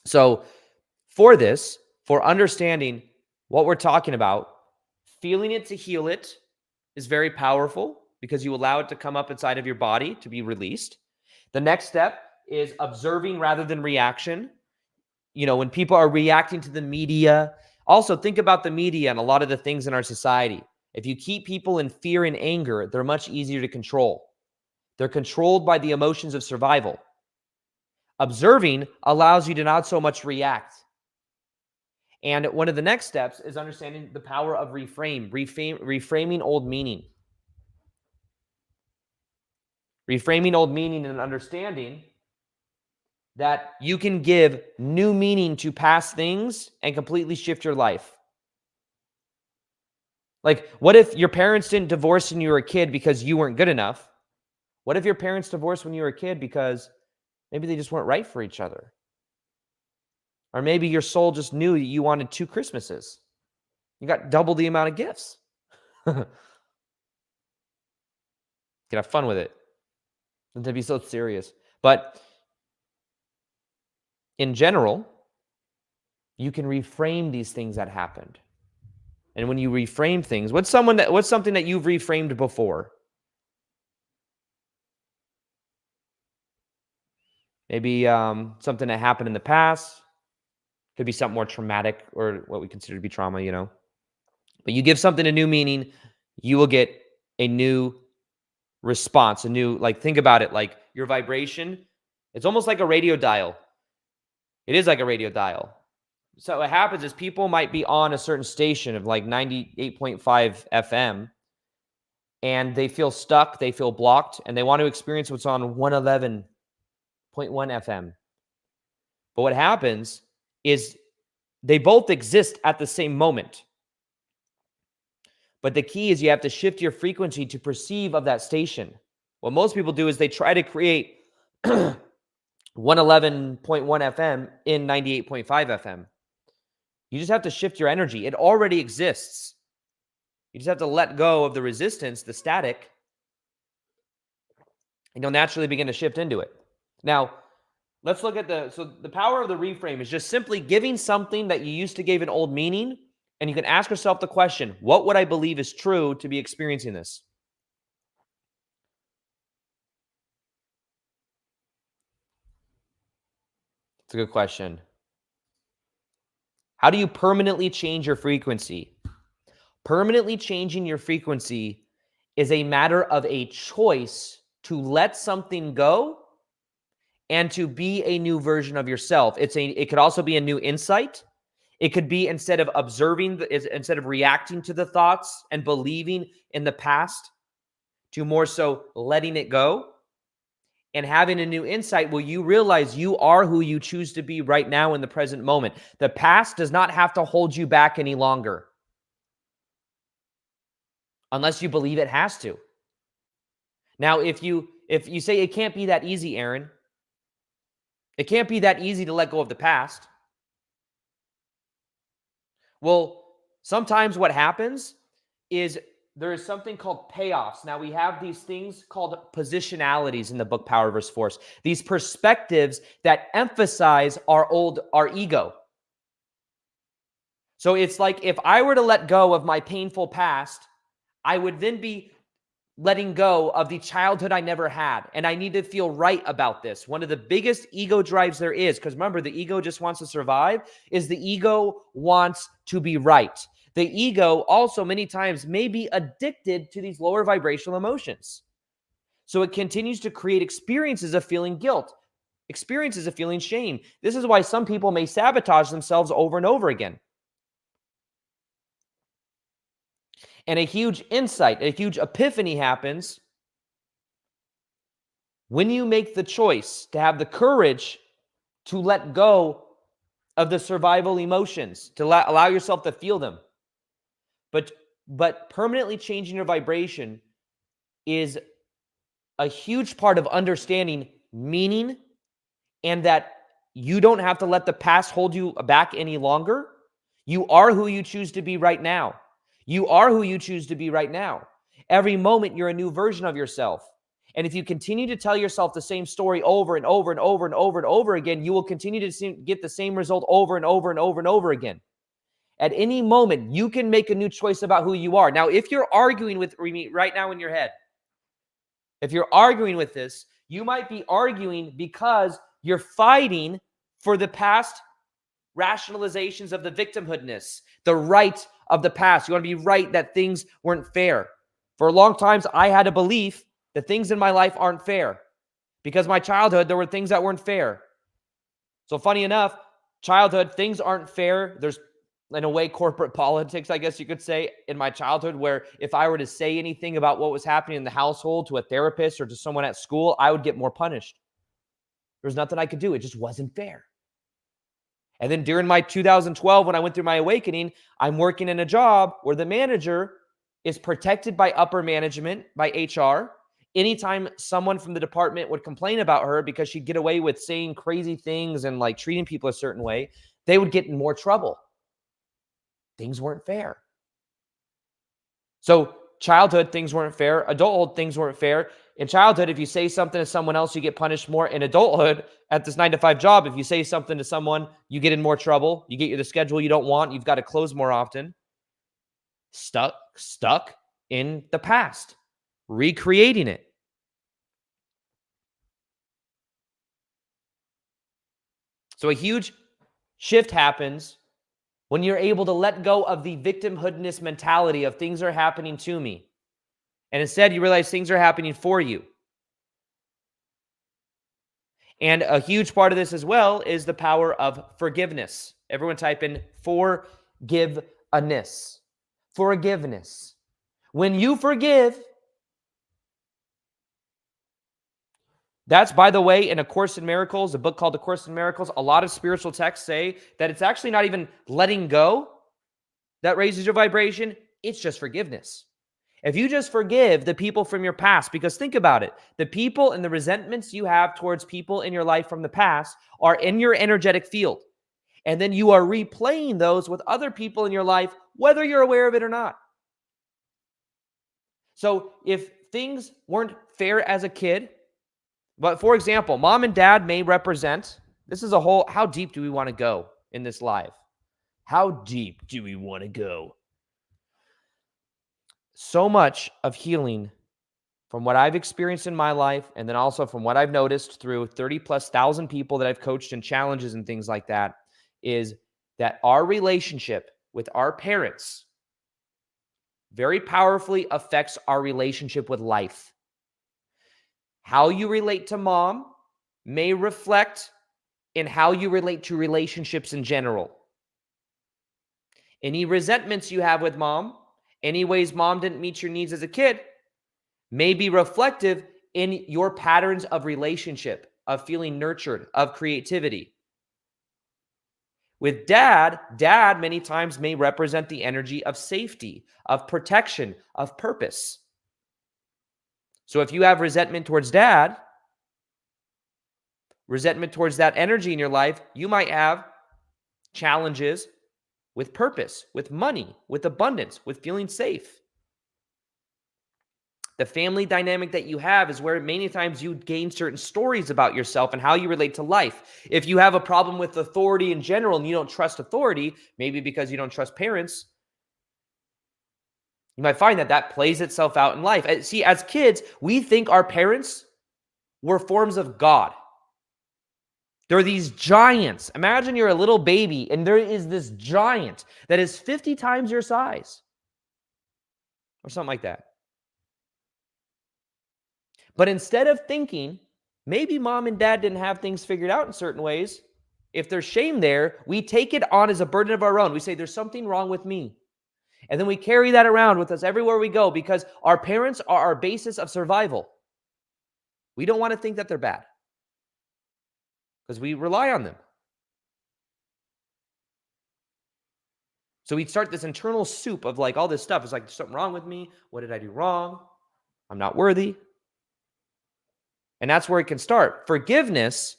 So for this, for understanding what we're talking about, feeling it to heal it is very powerful because you allow it to come up inside of your body to be released. The next step is observing rather than reaction. You know, when people are reacting to the media, also think about the media and a lot of the things in our society. If you keep people in fear and anger, they're much easier to control. They're controlled by the emotions of survival. Observing allows you to not so much react. And one of the next steps is understanding the power of reframing old meaning. Reframing old meaning and understanding that you can give new meaning to past things and completely shift your life. Like, what if your parents didn't divorce when you were a kid because you weren't good enough? What if your parents divorced when you were a kid because maybe they just weren't right for each other? Or maybe your soul just knew you wanted 2 Christmases. You got double the amount of gifts. You can have fun with it. Don't be so serious. But in general, you can reframe these things that happened. And when you reframe things, what's something that you've reframed before? Maybe something that happened in the past. Could be something more traumatic or what we consider to be trauma, you know. But you give something a new meaning, you will get a new response, a new, like, think about it, like your vibration. It's almost like a radio dial. It is like a radio dial. So what happens is people might be on a certain station of like 98.5 FM and they feel stuck, they feel blocked, and they want to experience what's on 111.1 FM. But what happens is they both exist at the same moment. But the key is you have to shift your frequency to perceive of that station. What most people do is they try to create 111.1 FM in 98.5 FM. You just have to shift your energy. It already exists. You just have to let go of the resistance, the static, and you'll naturally begin to shift into it. Now, let's look at the power of the reframe is just simply giving something that you used to give an old meaning, and you can ask yourself the question, what would I believe is true to be experiencing this? It's a good question. How do you permanently change your frequency? Permanently changing your frequency is a matter of a choice to let something go and to be a new version of yourself. It could also be a new insight. It could be instead of reacting to the thoughts and believing in the past, to more so letting it go and having a new insight where you realize you are who you choose to be right now in the present moment. The past does not have to hold you back any longer unless you believe it has to. Now, if you say it can't be that easy, Aaron, it can't be that easy to let go of the past. Well, sometimes what happens is there is something called payoffs. Now, we have these things called positionalities in the book Power vs. Force. These perspectives that emphasize our ego. So it's like if I were to let go of my painful past, I would then be letting go of the childhood I never had. And I need to feel right about this. One of the biggest ego drives there is, because remember, the ego just wants to survive, is the ego wants to be right. The ego also many times may be addicted to these lower vibrational emotions. So it continues to create experiences of feeling guilt, experiences of feeling shame. This is why some people may sabotage themselves over and over again. And a huge insight, a huge epiphany happens when you make the choice to have the courage to let go of the survival emotions, to allow yourself to feel them. But permanently changing your vibration is a huge part of understanding meaning, and that you don't have to let the past hold you back any longer. You are who you choose to be right now. You are who you choose to be right now. Every moment, you're a new version of yourself. And if you continue to tell yourself the same story over and over and over and over and over again, you will continue to get the same result over and over and over and over again. At any moment, you can make a new choice about who you are. Now, if you're arguing with me right now in your head, if you're arguing with this, you might be arguing because you're fighting for the past rationalizations of the victimhoodness, the right of the past. You want to be right that things weren't fair. For a long time, I had a belief that things in my life aren't fair. Because my childhood, there were things that weren't fair. So funny enough, childhood, things aren't fair. There's, in a way, corporate politics, I guess you could say, in my childhood, where if I were to say anything about what was happening in the household to a therapist or to someone at school, I would get more punished. There's nothing I could do. It just wasn't fair. And then during my 2012, when I went through my awakening, I'm working in a job where the manager is protected by upper management, by HR. Anytime someone from the department would complain about her because she'd get away with saying crazy things and like treating people a certain way, they would get in more trouble. Things weren't fair. So childhood, things weren't fair. Adulthood, things weren't fair. In childhood, if you say something to someone else, you get punished more. In adulthood, at this 9-to-5 job, if you say something to someone, you get in more trouble. You get the schedule you don't want. You've got to close more often. Stuck in the past, recreating it. So a huge shift happens when you're able to let go of the victimhoodness mentality of things are happening to me. And instead, you realize things are happening for you. And a huge part of this as well is the power of forgiveness. Everyone type in forgiveness. Forgiveness. When you forgive, that's, by the way, in A Course in Miracles, a book called A Course in Miracles, a lot of spiritual texts say that it's actually not even letting go that raises your vibration. It's just forgiveness. If you just forgive the people from your past, because think about it, the people and the resentments you have towards people in your life from the past are in your energetic field. And then you are replaying those with other people in your life, whether you're aware of it or not. So if things weren't fair as a kid, but for example, mom and dad may represent, this is a whole, how deep do we want to go in this live? How deep do we want to go? So much of healing, from what I've experienced in my life, and then also from what I've noticed through 30,000+ people that I've coached in challenges and things like that, is that our relationship with our parents very powerfully affects our relationship with life. How you relate to mom may reflect in how you relate to relationships in general. Any resentments you have with mom, any ways mom didn't meet your needs as a kid, may be reflective in your patterns of relationship, of feeling nurtured, of creativity. With dad many times may represent the energy of safety, of protection, of purpose. So if you have resentment towards dad, resentment towards that energy in your life, you might have challenges with purpose, with money, with abundance, with feeling safe. The family dynamic that you have is where many times you gain certain stories about yourself and how you relate to life. If you have a problem with authority in general and you don't trust authority, maybe because you don't trust parents, you might find that that plays itself out in life. See, as kids, we think our parents were forms of God. There are these giants. Imagine you're a little baby and there is this giant that is 50 times your size or something like that. But instead of thinking, maybe mom and dad didn't have things figured out in certain ways, if there's shame there, we take it on as a burden of our own. We say, there's something wrong with me. And then we carry that around with us everywhere we go because our parents are our basis of survival. We don't want to think that they're bad because we rely on them. So we start this internal soup of like all this stuff. It's like, there's something wrong with me. What did I do wrong? I'm not worthy. And that's where it can start. Forgiveness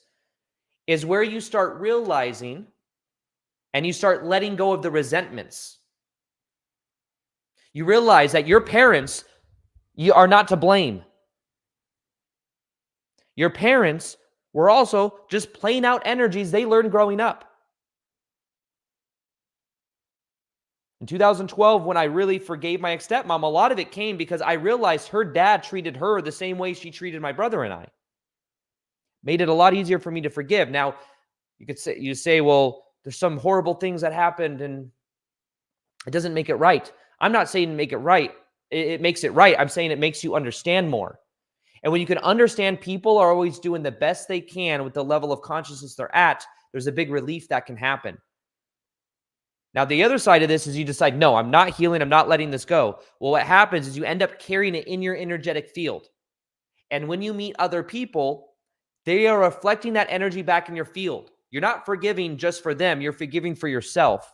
is where you start realizing and you start letting go of the resentments. You realize that your parents, you are not to blame. Your parents were also just playing out energies they learned growing up. In 2012, when I really forgave my ex-stepmom, a lot of it came because I realized her dad treated her the same way she treated my brother and I. Made it a lot easier for me to forgive. Now, you say, well, there's some horrible things that happened and it doesn't make it right. I'm not saying make it right. It makes it right. I'm saying it makes you understand more. And when you can understand people are always doing the best they can with the level of consciousness they're at, there's a big relief that can happen. Now, the other side of this is you decide, no, I'm not healing. I'm not letting this go. Well, what happens is you end up carrying it in your energetic field. And when you meet other people, they are reflecting that energy back in your field. You're not forgiving just for them. You're forgiving for yourself.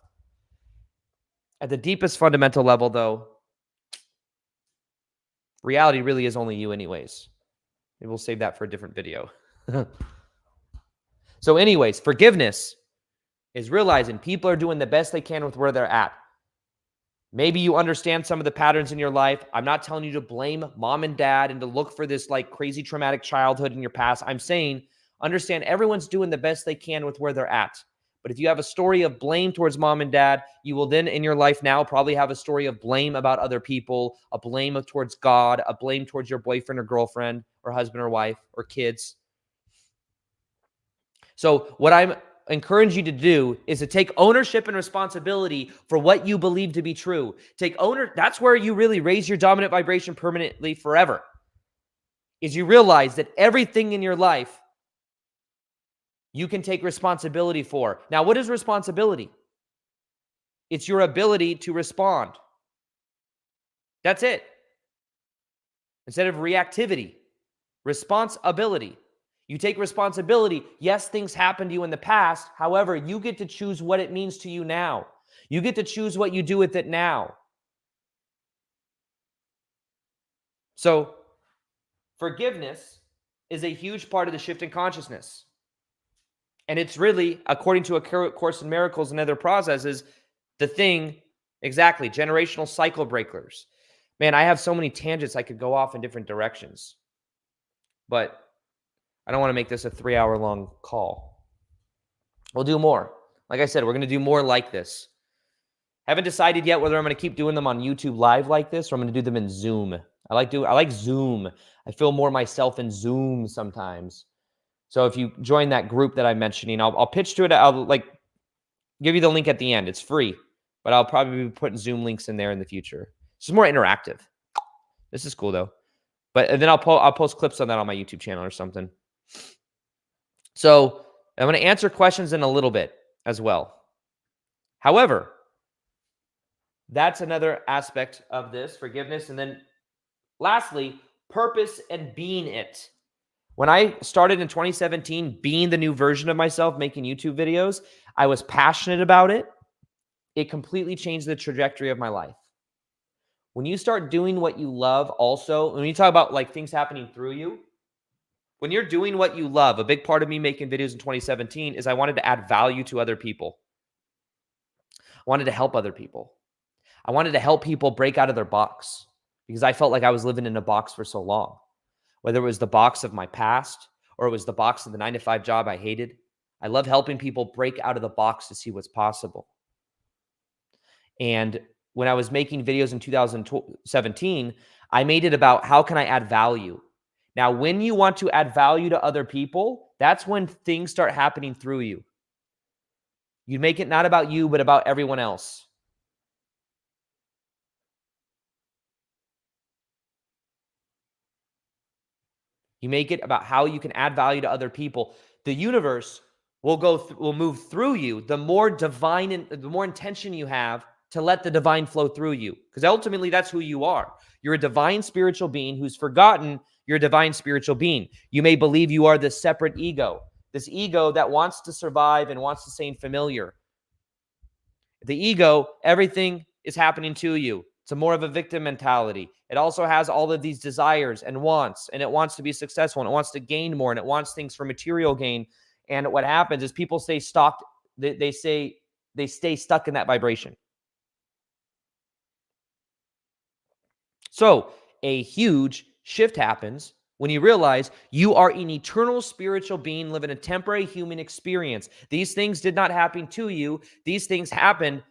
At the deepest fundamental level, though, reality really is only you anyways. Maybe we'll save that for a different video. So anyways, forgiveness is realizing people are doing the best they can with where they're at. Maybe you understand some of the patterns in your life. I'm not telling you to blame mom and dad and to look for this like crazy traumatic childhood in your past. I'm saying understand everyone's doing the best they can with where they're at. But if you have a story of blame towards mom and dad, you will then in your life now probably have a story of blame about other people, a blame towards God, a blame towards your boyfriend or girlfriend or husband or wife or kids. So what I'm encouraging you to do is to take ownership and responsibility for what you believe to be true. That's where you really raise your dominant vibration permanently forever. Is you realize that everything in your life you can take responsibility for. Now, what is responsibility? It's your ability to respond. That's it. Instead of reactivity, responsibility. You take responsibility. Yes, things happened to you in the past. However, you get to choose what it means to you now. You get to choose what you do with it now. So, forgiveness is a huge part of the shift in consciousness. And it's really, according to A Course in Miracles and other processes, the thing, exactly, generational cycle breakers. Man, I have so many tangents I could go off in different directions. But I don't want to make this a 3-hour-long call. We'll do more. Like I said, we're going to do more like this. Haven't decided yet whether I'm going to keep doing them on YouTube Live like this or I'm going to do them in Zoom. I like Zoom. I feel more myself in Zoom sometimes. So if you join that group that I'm mentioning, I'll pitch to it. I'll like give you the link at the end. It's free, but I'll probably be putting Zoom links in there in the future. It's just more interactive. This is cool though. But then I'll post clips on that on my YouTube channel or something. So I'm going to answer questions in a little bit as well. However, that's another aspect of this, forgiveness. And then lastly, purpose and being it. When I started in 2017, being the new version of myself, making YouTube videos, I was passionate about it. It completely changed the trajectory of my life. When you start doing what you love also, when you talk about like things happening through you, when you're doing what you love, a big part of me making videos in 2017 is I wanted to add value to other people. I wanted to help other people. I wanted to help people break out of their box because I felt like I was living in a box for so long. Whether it was the box of my past or it was the box of the 9-to-5 job I hated, I love helping people break out of the box to see what's possible. And when I was making videos in 2017, I made it about how can I add value? Now, when you want to add value to other people, that's when things start happening through you. You make it not about you, but about everyone else. You make it about how you can add value to other people. The universe will move through you. The more divine and the more intention you have to let the divine flow through you, because ultimately that's who you are. You're a divine spiritual being who's forgotten you're a divine spiritual being. You may believe you are this separate ego, this ego that wants to survive and wants to stay familiar. The ego, everything is happening to you. It's more of a victim mentality. It also has all of these desires and wants, and it wants to be successful, and it wants to gain more, and it wants things for material gain. And what happens is people stay stuck. They stay stuck in that vibration. So a huge shift happens when you realize you are an eternal spiritual being living a temporary human experience. These things did not happen to you. These things happened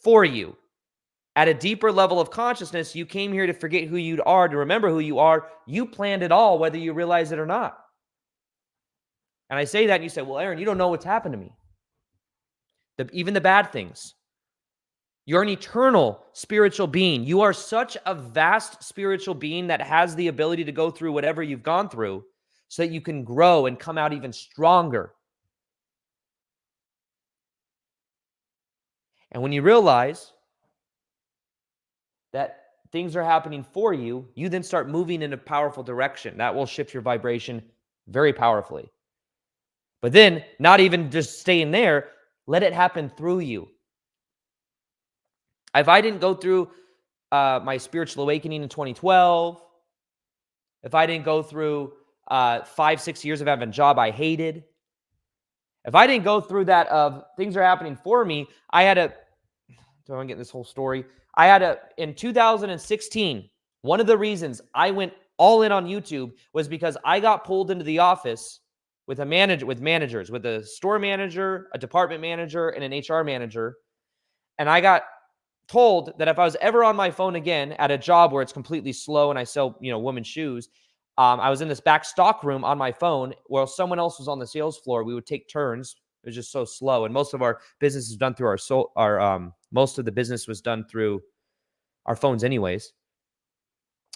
for you. At a deeper level of consciousness, you came here to forget who you are, to remember who you are. You planned it all, whether you realize it or not. And I say that, and you say, well, Aaron, you don't know what's happened to me. Even the bad things. You're an eternal spiritual being. You are such a vast spiritual being that has the ability to go through whatever you've gone through so that you can grow and come out even stronger. And when you realize that things are happening for you, you then start moving in a powerful direction. That will shift your vibration very powerfully. But then, not even just staying there, let it happen through you. If I didn't go through my spiritual awakening in 2012, if I didn't go through 5-6 years of having a job I hated, if I didn't go through that of things are happening for me, I had a, do I want to get this whole story? In 2016, one of the reasons I went all in on YouTube was because I got pulled into the office with managers, with a store manager, a department manager, and an HR manager. And I got told that if I was ever on my phone again at a job where it's completely slow and I sell, women's shoes, I was in this back stock room on my phone while someone else was on the sales floor. We would take turns. It was just so slow, and most of our business is done through most of the business was done through our phones, anyways.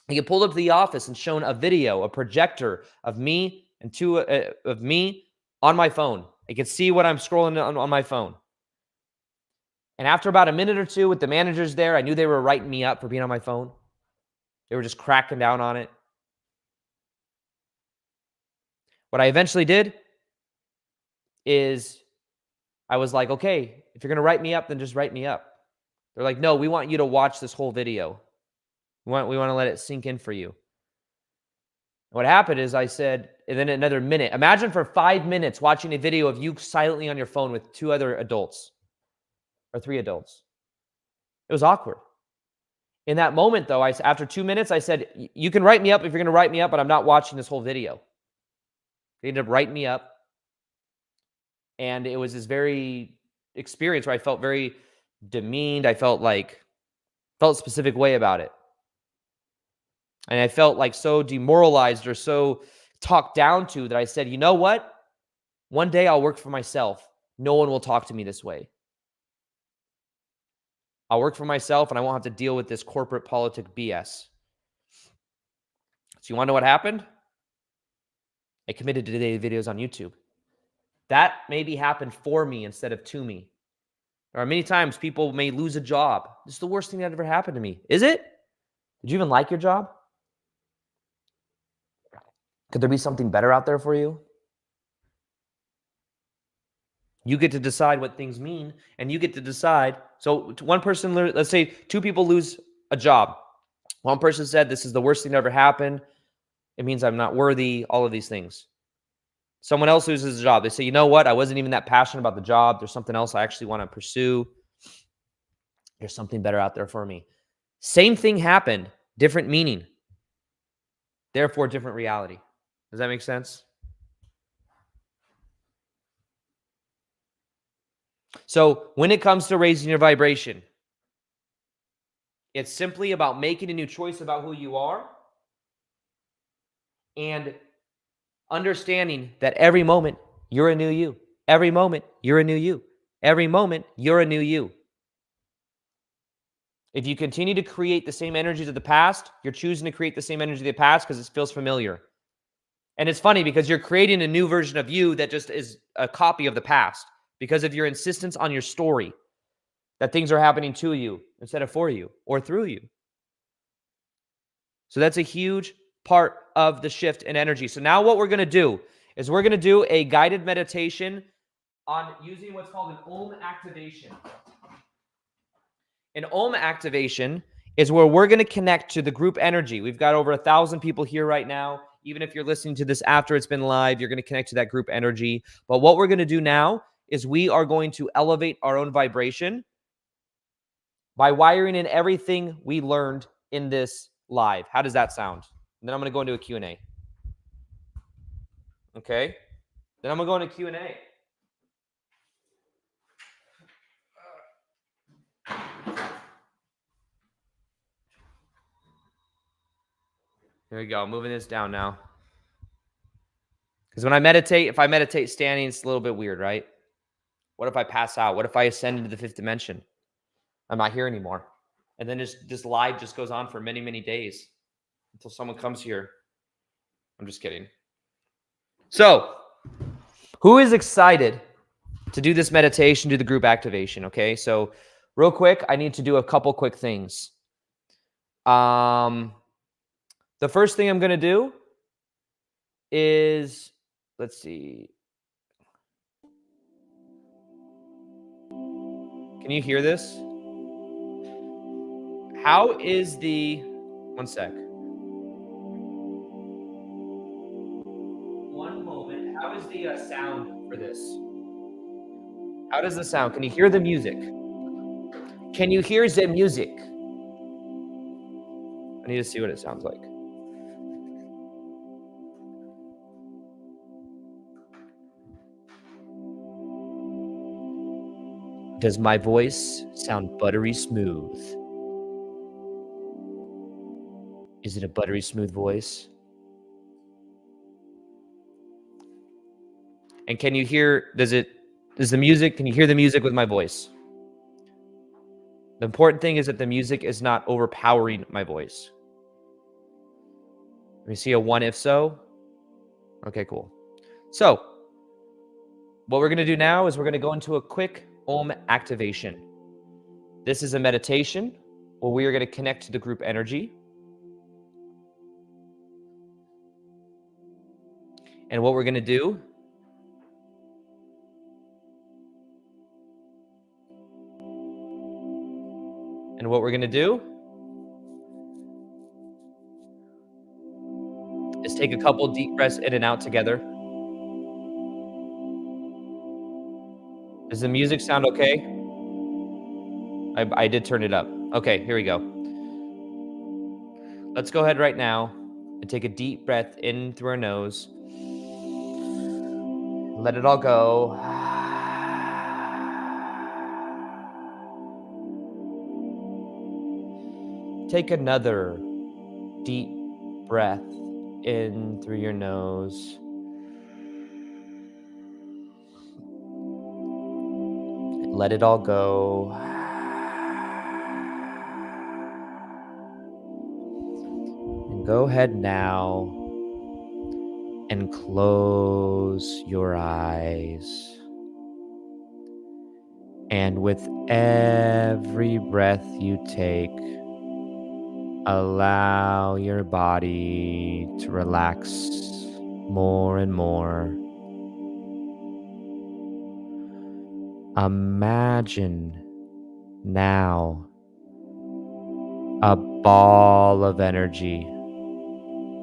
I get pulled up to the office and shown a video, a projector of me and of me on my phone. I could see what I'm scrolling on my phone. And after about a minute or two with the managers there, I knew they were writing me up for being on my phone. They were just cracking down on it. What I eventually did is I was like, okay, if you're going to write me up, then just write me up. They're like, no, we want you to watch this whole video. We want to let it sink in for you. What happened is I said, and then another minute. Imagine for 5 minutes watching a video of you silently on your phone with 2 other adults or 3 adults. It was awkward. In that moment, though, after 2 minutes, I said, you can write me up if you're going to write me up, but I'm not watching this whole video. They ended up writing me up. And it was this very experience where I felt very demeaned. I felt a specific way about it. And I felt like so demoralized or so talked down to that I said, you know what? One day I'll work for myself. No one will talk to me this way. I'll work for myself and I won't have to deal with this corporate politic BS. So you want to know what happened? I committed to daily videos on YouTube. That maybe happened for me instead of to me. There are many times people may lose a job. This is the worst thing that ever happened to me. Is it? Did you even like your job? Could there be something better out there for you? You get to decide what things mean, and you get to decide. So one person, let's say 2 people lose a job. One person said, this is the worst thing that ever happened. It means I'm not worthy, all of these things. Someone else loses a job. They say, you know what? I wasn't even that passionate about the job. There's something else I actually want to pursue. There's something better out there for me. Same thing happened, different meaning. Therefore, different reality. Does that make sense? So when it comes to raising your vibration, it's simply about making a new choice about who you are and understanding that every moment you're a new you. Every moment you're a new you. Every moment you're a new you. If you continue to create the same energies of the past, you're choosing to create the same energy of the past because it feels familiar. And it's funny because you're creating a new version of you that just is a copy of the past because of your insistence on your story that things are happening to you instead of for you or through you. So that's a huge part of the shift in energy. So now what we're going to do is we're going to do a guided meditation on using what's called an Om activation. An Om activation is where we're going to connect to the group energy. We've got over 1,000 people here right now. Even if you're listening to this after it's been live, you're going to connect to that group energy. But what we're going to do now is we are going to elevate our own vibration by wiring in everything we learned in this live. How does that sound? And then I'm going to go into a Q&A. Okay? Then I'm going to go into Q&A. Here we go. Moving this down now. Because when I meditate, if I meditate standing, it's a little bit weird, right? What if I pass out? What if I ascend into the fifth dimension? I'm not here anymore. And then this live just goes on for many, many days until someone comes here. I'm just kidding. So, who is excited to do this meditation, do the group activation? Okay, so real quick, I need to do a couple quick things. The first thing I'm going to do is, let's see. Can you hear this? How is the, one sec. One moment. How is the sound for this? How does the sound? Can you hear the music? Can you hear the music? I need to see what it sounds like. Does my voice sound buttery smooth? Is it a buttery smooth voice? And can you hear, does the music, can you hear the music with my voice? The important thing is that the music is not overpowering my voice. Let me see a one if so. Okay, cool. So, what we're going to do now is we're going to go into a quick Om activation. This is a meditation where we are going to connect to the group energy. And what we're going to do is take a couple deep breaths in and out together. Does the music sound okay? I did turn it up. Okay, here we go. Let's go ahead right now and take a deep breath in through our nose. Let it all go. Take another deep breath in through your nose. Let it all go. And go ahead now and close your eyes. And with every breath you take, allow your body to relax more and more. Imagine now a ball of energy,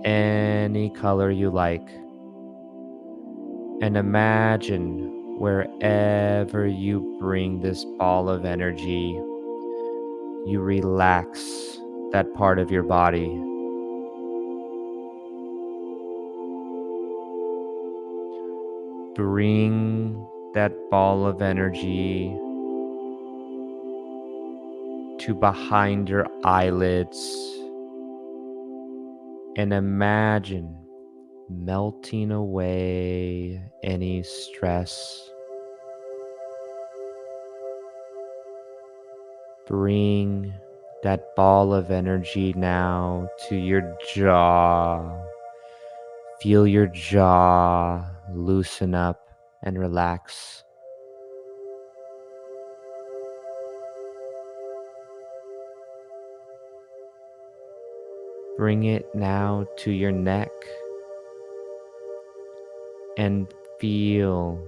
any color you like. And imagine wherever you bring this ball of energy, you relax that part of your body. Bring that ball of energy to behind your eyelids and imagine melting away any stress. Bring that ball of energy now to your jaw. Feel your jaw loosen up and relax. Bring it now to your neck and feel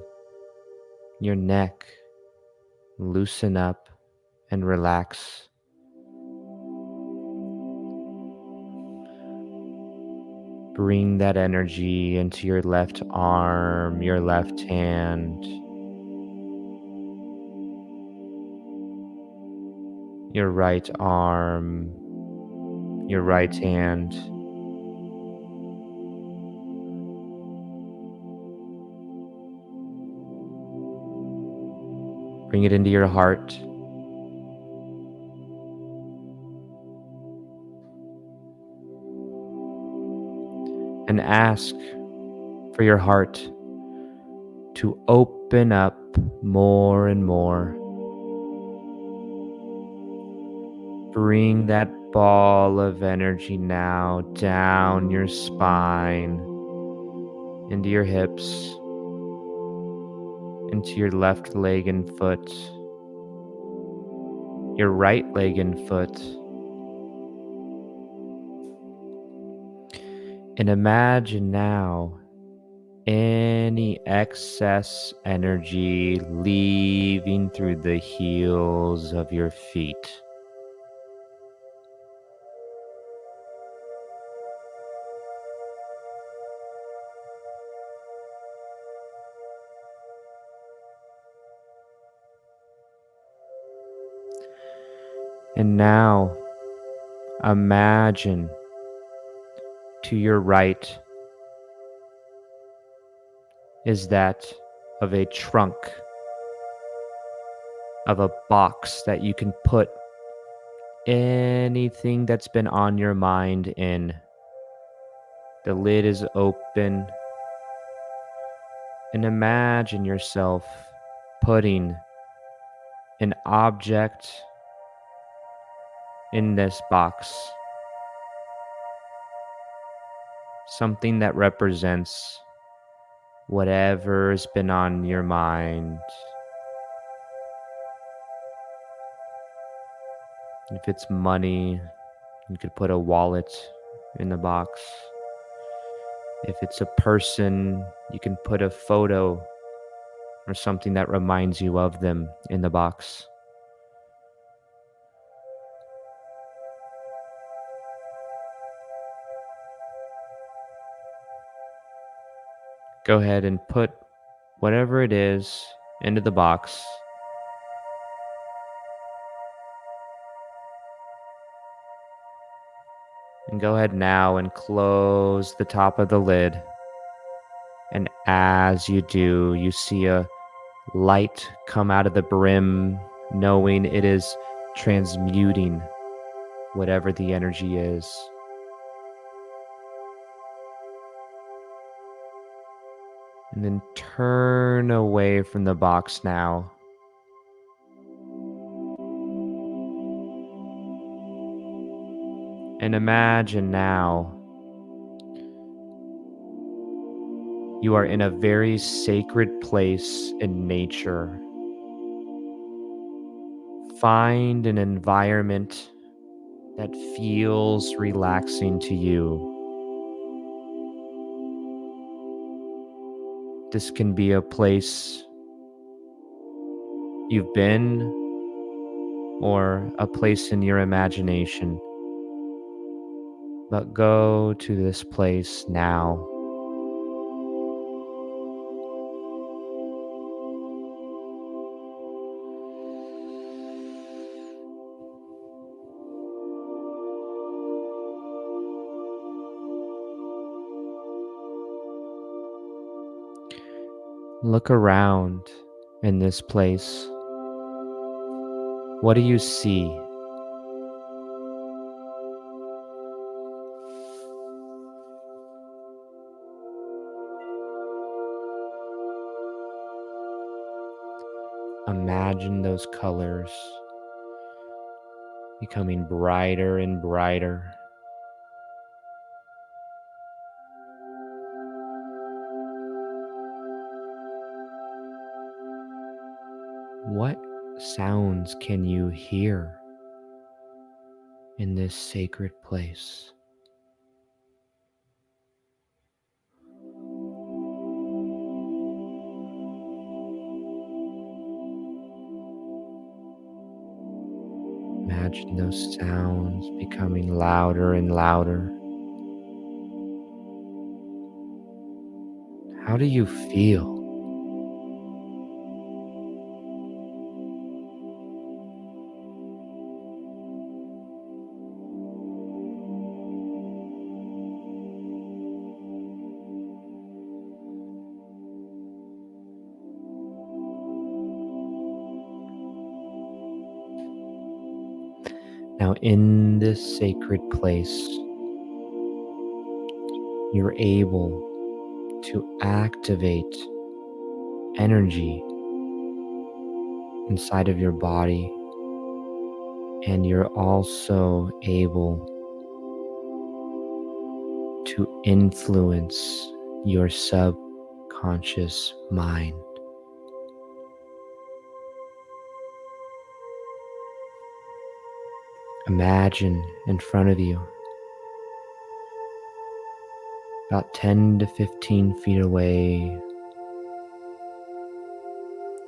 your neck loosen up and relax. Bring that energy into your left arm, your left hand, your right arm, your right hand. Bring it into your heart. And ask for your heart to open up more and more. Bring that ball of energy now down your spine, into your hips, into your left leg and foot, your right leg and foot. And imagine now any excess energy leaving through the heels of your feet. And now imagine to your right is that of a trunk, of a box that you can put anything that's been on your mind in. The lid is open, and imagine yourself putting an object in this box, something that represents whatever's been on your mind. If it's money, you could put a wallet in the box. If it's a person, you can put a photo or something that reminds you of them in the box. Go ahead and put whatever it is into the box. And go ahead now and close the top of the lid. And as you do, you see a light come out of the brim, knowing it is transmuting whatever the energy is. And then turn away from the box now. And imagine now you are in a very sacred place in nature. Find an environment that feels relaxing to you. This can be a place you've been or a place in your imagination. But go to this place now. Look around in this place. What do you see? imagine those colors becoming brighter and brighter. What sounds can you hear in this sacred place? Imagine those sounds becoming louder and louder. How do you feel? Now, in this sacred place, you're able to activate energy inside of your body, and you're also able to influence your subconscious mind. Imagine in front of you, about 10 to 15 feet away,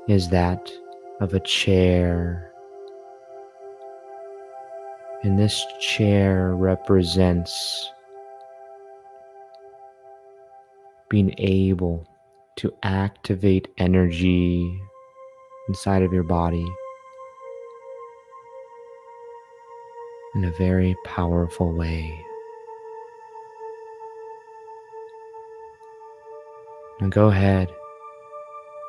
is that of a chair. And this chair represents being able to activate energy inside of your body in a very powerful way. Now go ahead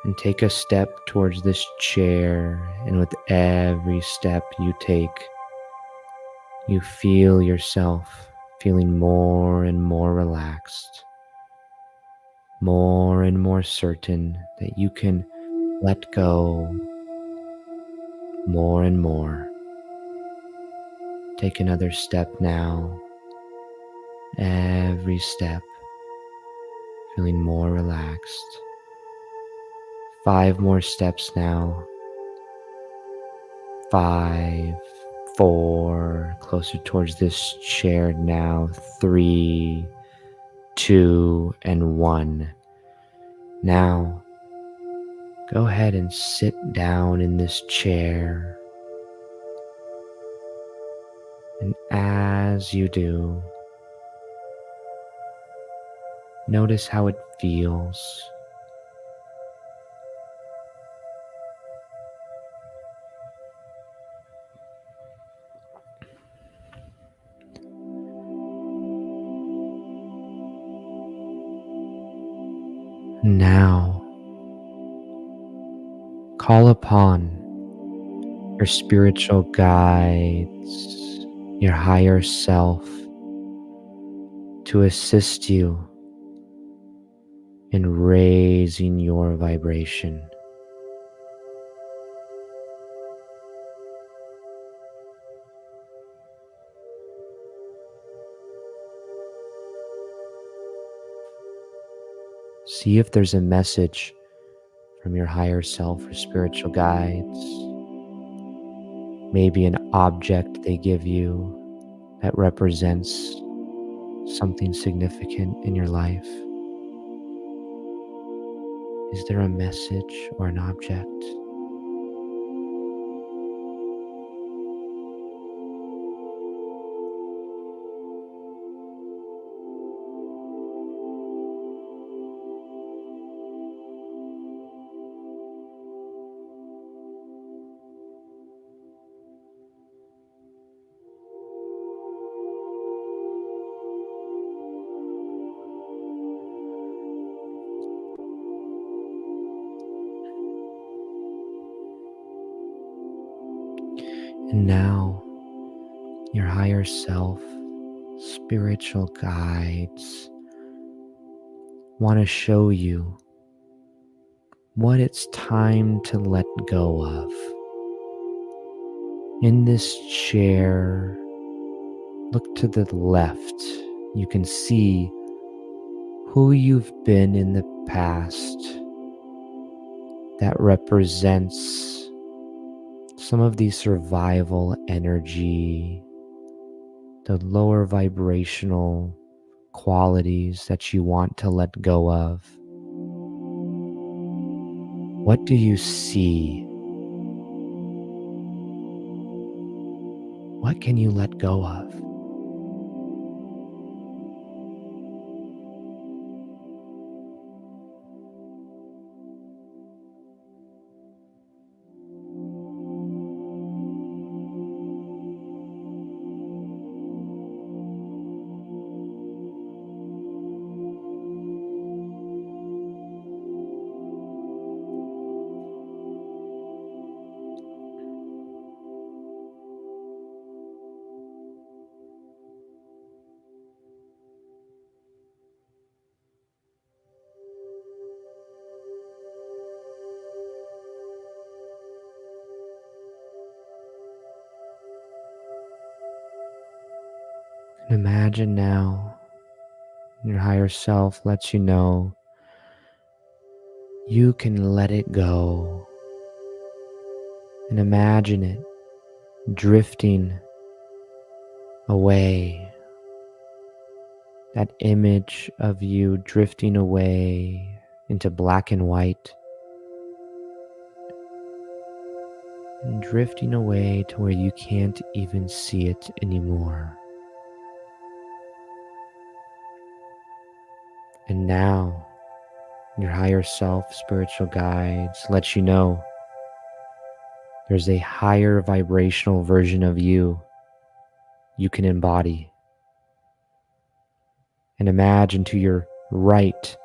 and take a step towards this chair, and with every step you take, you feel yourself feeling more and more relaxed, more and more certain that you can let go more and more. Take another step now, every step feeling more relaxed. 5 more steps now. 5, 4, closer towards this chair now. 3, 2, and 1. Now, go ahead and sit down in this chair. And as you do, notice how it feels. Now, call upon your spiritual guides, your higher self, to assist you in raising your vibration. See if there's a message from your higher self or spiritual guides. Maybe an object they give you that represents something significant in your life. Is there a message or an object? And now, your higher self, spiritual guides, want to show you what it's time to let go of. In this chair, look to the left. You can see who you've been in the past that represents some of the survival energy, the lower vibrational qualities that you want to let go of. What do you see? What can you let go of? And imagine now your higher self lets you know you can let it go. And imagine it drifting away. That image of you drifting away into black and white, and drifting away to where you can't even see it anymore. And now, your higher self, spiritual guides, let you know there's a higher vibrational version of you can embody. And imagine to your right,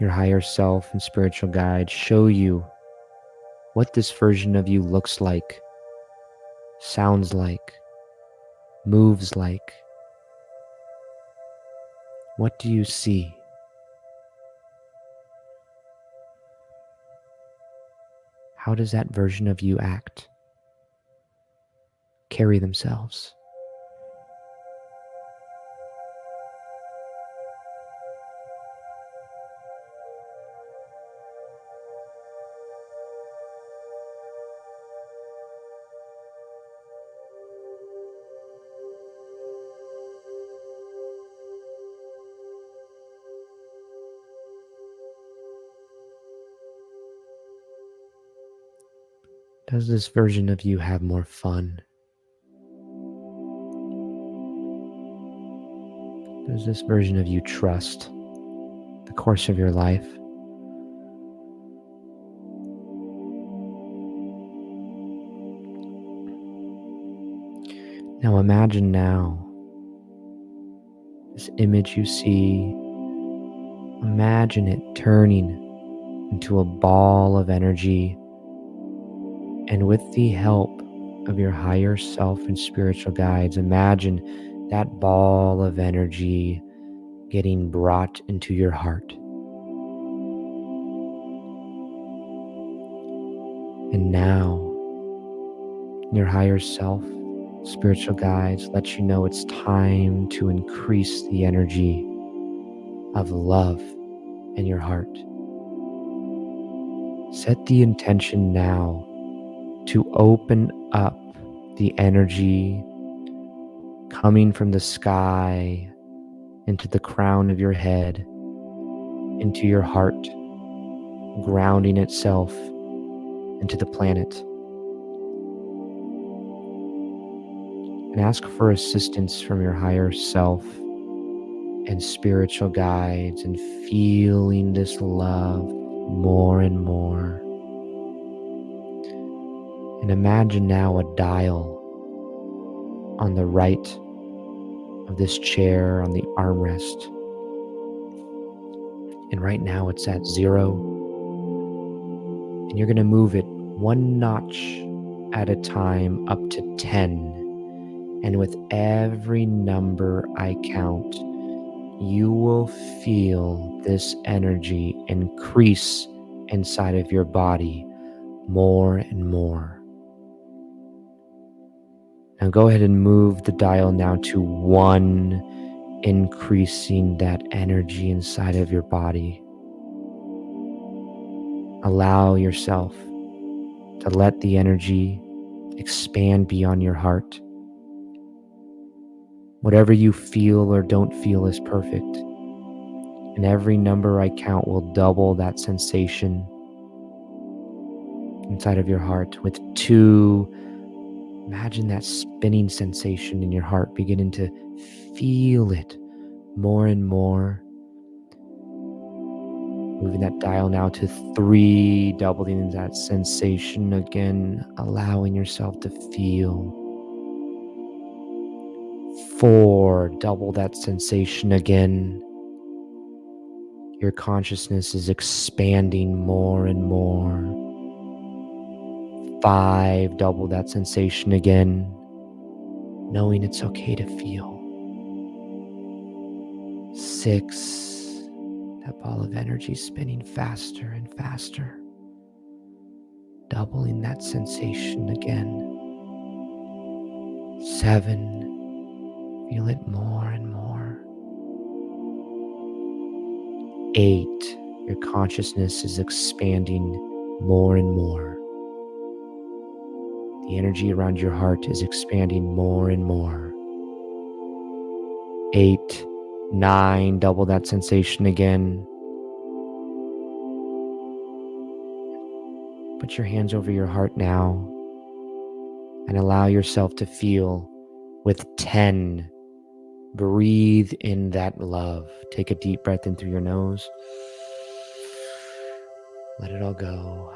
your higher self and spiritual guides show you what this version of you looks like, sounds like, moves like. What do you see? How does that version of you act, carry themselves? Does this version of you have more fun? Does this version of you trust the course of your life? Now imagine this image you see, imagine it turning into a ball of energy, and with the help of your higher self and spiritual guides, imagine that ball of energy getting brought into your heart. And now, your higher self, spiritual guides, let you know it's time to increase the energy of love in your heart. Set the intention now to open up the energy coming from the sky into the crown of your head, into your heart, grounding itself into the planet. And ask for assistance from your higher self and spiritual guides, and feeling this love more and more. And imagine now a dial on the right of this chair, on the armrest. And right now it's at 0. And you're going to move it one notch at a time up to 10. And with every number I count, you will feel this energy increase inside of your body more and more. Now go ahead and move the dial now to 1, increasing that energy inside of your body. Allow yourself to let the energy expand beyond your heart. Whatever you feel or don't feel is perfect. And every number I count will double that sensation inside of your heart. With 2, imagine that spinning sensation in your heart, beginning to feel it more and more. Moving that dial now to 3, doubling that sensation again, allowing yourself to feel. 4, double that sensation again. Your consciousness is expanding more and more. 5, double that sensation again, knowing it's okay to feel. 6, that ball of energy spinning faster and faster, doubling that sensation again. 7, feel it more and more. 8, your consciousness is expanding more and more. The energy around your heart is expanding more and more. 8, 9, double that sensation again. Put your hands over your heart now and allow yourself to feel with 10. Breathe in that love. Take a deep breath in through your nose. Let it all go.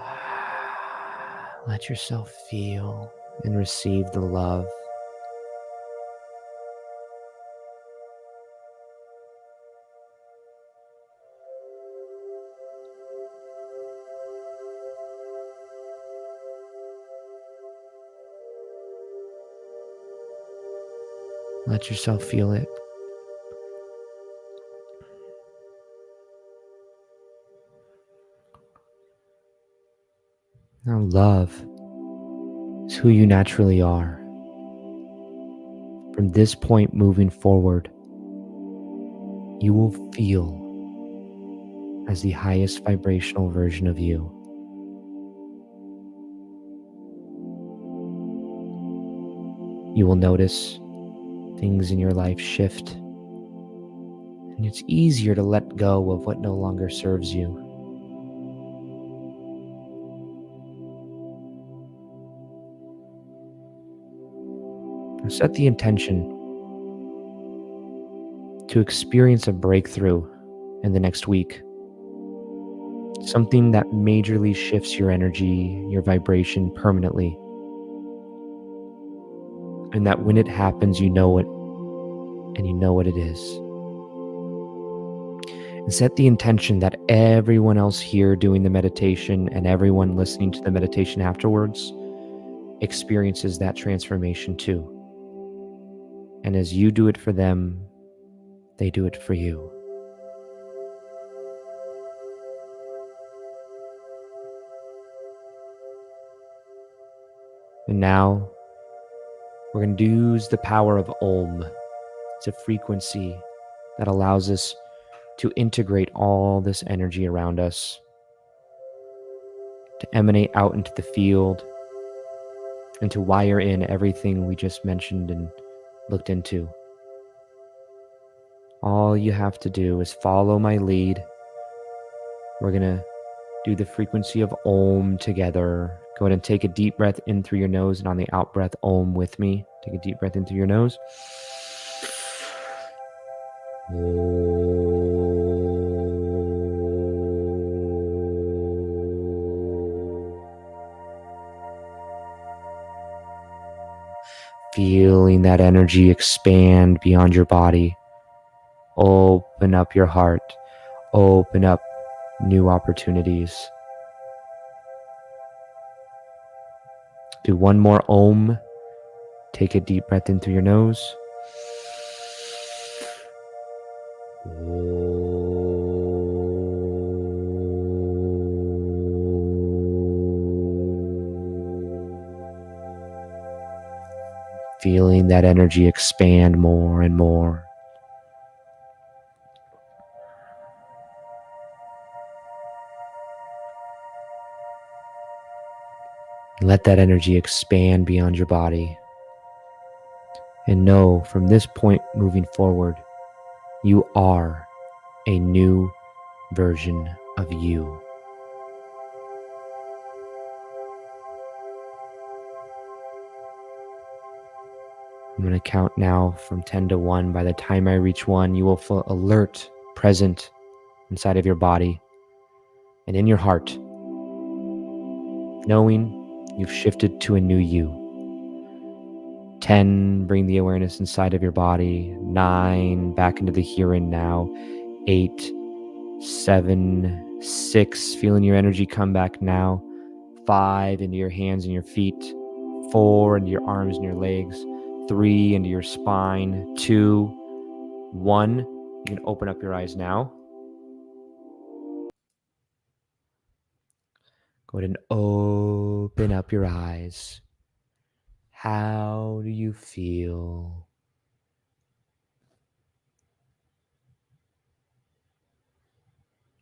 Let yourself feel and receive the love. Let yourself feel it. Now, love is who you naturally are. From this point moving forward, you will feel as the highest vibrational version of you. You will notice things in your life shift, and it's easier to let go of what no longer serves you. Set the intention to experience a breakthrough in the next week. Something that majorly shifts your energy, your vibration permanently. And that when it happens, you know it, and you know what it is. And set the intention that everyone else here doing the meditation and everyone listening to the meditation afterwards experiences that transformation too. And as you do it for them, they do it for you. And now we're going to use the power of Om. It's a frequency that allows us to integrate all this energy around us, to emanate out into the field, and to wire in everything we just mentioned and looked into. All you have to do is follow my lead. We're going to do the frequency of Om together. Go ahead and take a deep breath in through your nose, and on the out breath, Om with me. Take a deep breath in through your nose. Feeling that energy expand beyond your body. Open up your heart. Open up new opportunities. Do one more Om. Take a deep breath in through your nose. feeling that energy expand more and more. Let that energy expand beyond your body. And know from this point moving forward, you are a new version of you. I'm going to count now from 10 to 1. By the time I reach 1, you will feel alert, present inside of your body and in your heart, knowing you've shifted to a new you. 10, bring the awareness inside of your body. 9, back into the here and now. 8, 7, 6, feeling your energy come back now. 5, into your hands and your feet. 4, into your arms and your legs. 3, into your spine. 2, 1. You can open up your eyes now. Go ahead and open up your eyes. How do you feel?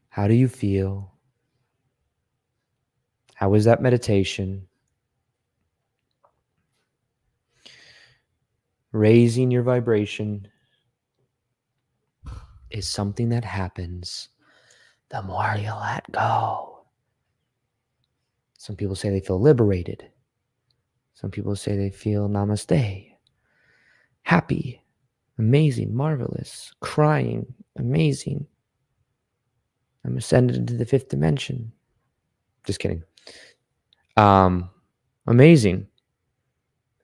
How do you feel? How was that meditation? Raising your vibration is something that happens the more you let go. Some people say they feel liberated. Some people say they feel namaste, happy, amazing, marvelous, crying, amazing. I'm ascended into the 5th dimension. Just kidding. Amazing.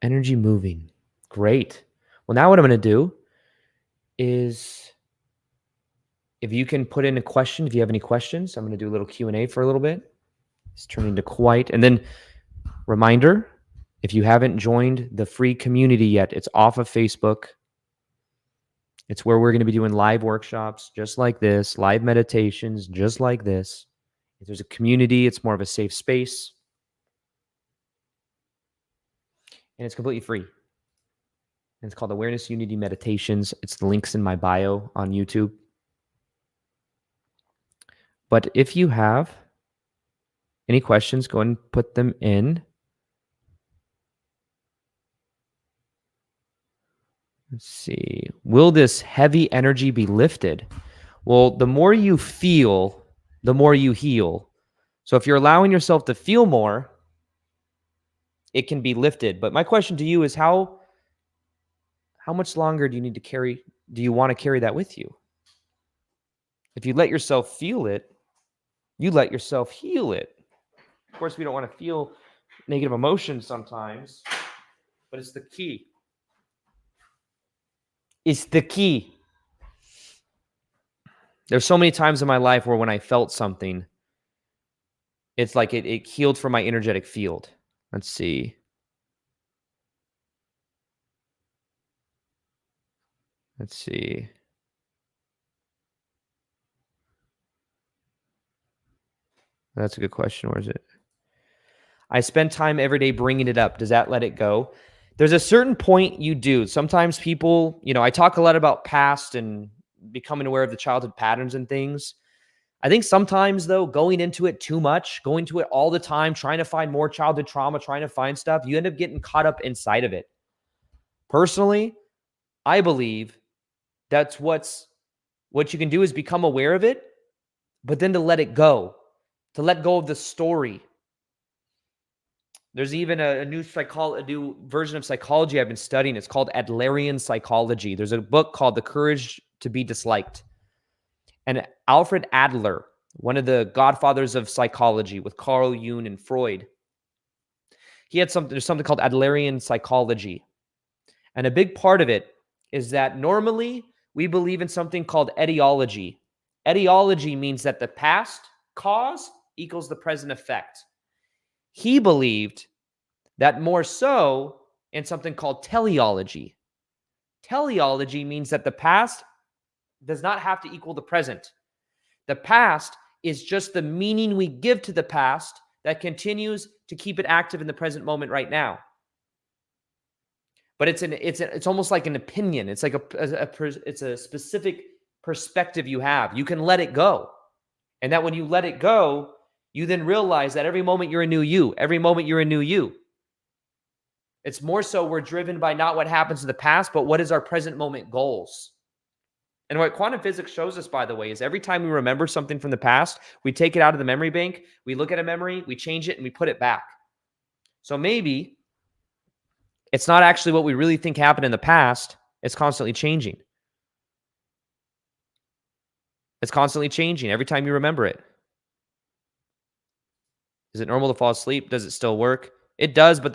Energy moving. Great. Well, now what I'm going to do is, if you can put in a question, if you have any questions, I'm going to do a little Q&A for a little bit. It's turning to quiet. And then reminder, if you haven't joined the free community yet, it's off of Facebook. It's where we're going to be doing live workshops just like this, live meditations just like this. If there's a community, it's more of a safe space. And it's completely free. And it's called Awareness Unity Meditations. It's the links in my bio on YouTube. But if you have any questions, go and put them in. Let's see. Will this heavy energy be lifted? Well, the more you feel, the more you heal. So if you're allowing yourself to feel more, it can be lifted. But my question to you is how much longer do you want to carry that with you? If you let yourself feel it, you let yourself heal it. Of course, we don't want to feel negative emotions sometimes, but it's the key. It's the key. There's so many times in my life where when I felt something, it's like it healed from my energetic field. Let's see. That's a good question. Where is it? I spend time every day bringing it up. Does that let it go? There's a certain point you do. Sometimes people, I talk a lot about past and becoming aware of the childhood patterns and things. I think sometimes, though, going into it too much, going to it all the time, trying to find more childhood trauma, trying to find stuff, you end up getting caught up inside of it. Personally, I believe that's what you can do is become aware of it, but then to let it go, to let go of the story. There's even a new version of psychology I've been studying. It's called Adlerian psychology. There's a book called The Courage to be Disliked. And Alfred Adler, one of the godfathers of psychology with Carl Jung and Freud, there's something called Adlerian psychology. And a big part of it is that normally we believe in something called etiology. Etiology means that the past cause equals the present effect. He believed that more so in something called teleology. Teleology means that the past does not have to equal the present. The past is just the meaning we give to the past that continues to keep it active in the present moment right now. but it's almost like an opinion. It's like it's a specific perspective you have. You can let it go. And that when you let it go, you then realize that every moment you're a new you. Every moment you're a new you. It's more so we're driven by not what happens in the past, but what is our present moment goals. And what quantum physics shows us, by the way, is every time we remember something from the past, we take it out of the memory bank, we look at a memory, we change it, and we put it back. So maybe it's not actually what we really think happened in the past. It's constantly changing. It's constantly changing every time you remember it. Is it normal to fall asleep? Does it still work? It does, but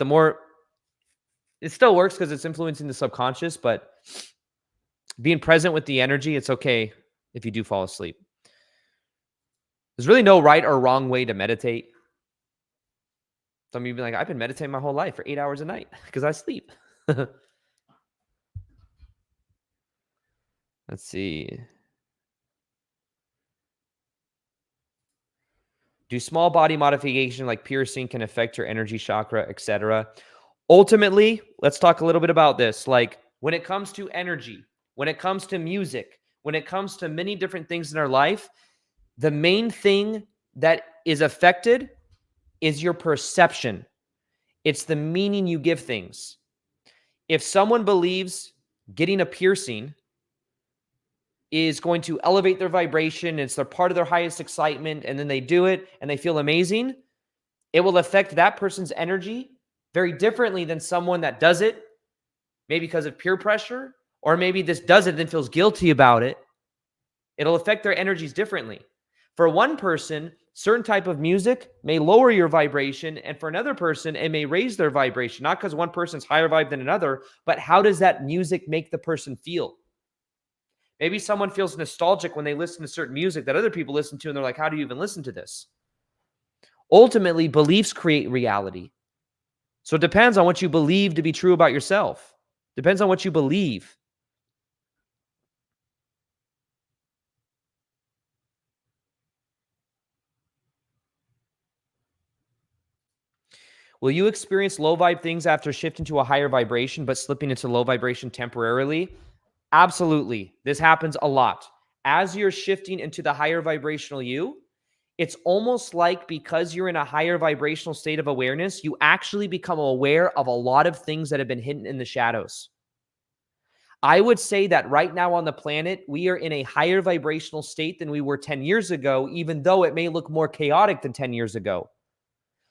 it still works because it's influencing the subconscious, but being present with the energy, it's okay if you do fall asleep. There's really no right or wrong way to meditate. Some of you be like, I've been meditating my whole life for 8 hours a night because I sleep. Let's see. Do small body modification like piercing can affect your energy chakra, etc.? Ultimately, let's talk a little bit about this. Like when it comes to energy, when it comes to music, when it comes to many different things in our life, the main thing that is affected is your perception. It's the meaning you give things. If someone believes getting a piercing is going to elevate their vibration, it's their part of their highest excitement, and then they do it and they feel amazing, it will affect that person's energy very differently than someone that does it, maybe because of peer pressure, or maybe this does it and then feels guilty about it. It'll affect their energies differently. For one person, certain type of music may lower your vibration, and for another person, it may raise their vibration, not because one person's higher vibe than another, but how does that music make the person feel? Maybe someone feels nostalgic when they listen to certain music that other people listen to, and they're like, how do you even listen to this? Ultimately, beliefs create reality. So it depends on what you believe to be true about yourself. Depends on what you believe. Will you experience low vibe things after shifting to a higher vibration, but slipping into low vibration temporarily? Absolutely. This happens a lot. As you're shifting into the higher vibrational you, it's almost like because you're in a higher vibrational state of awareness, you actually become aware of a lot of things that have been hidden in the shadows. I would say that right now on the planet, we are in a higher vibrational state than we were 10 years ago, even though it may look more chaotic than 10 years ago.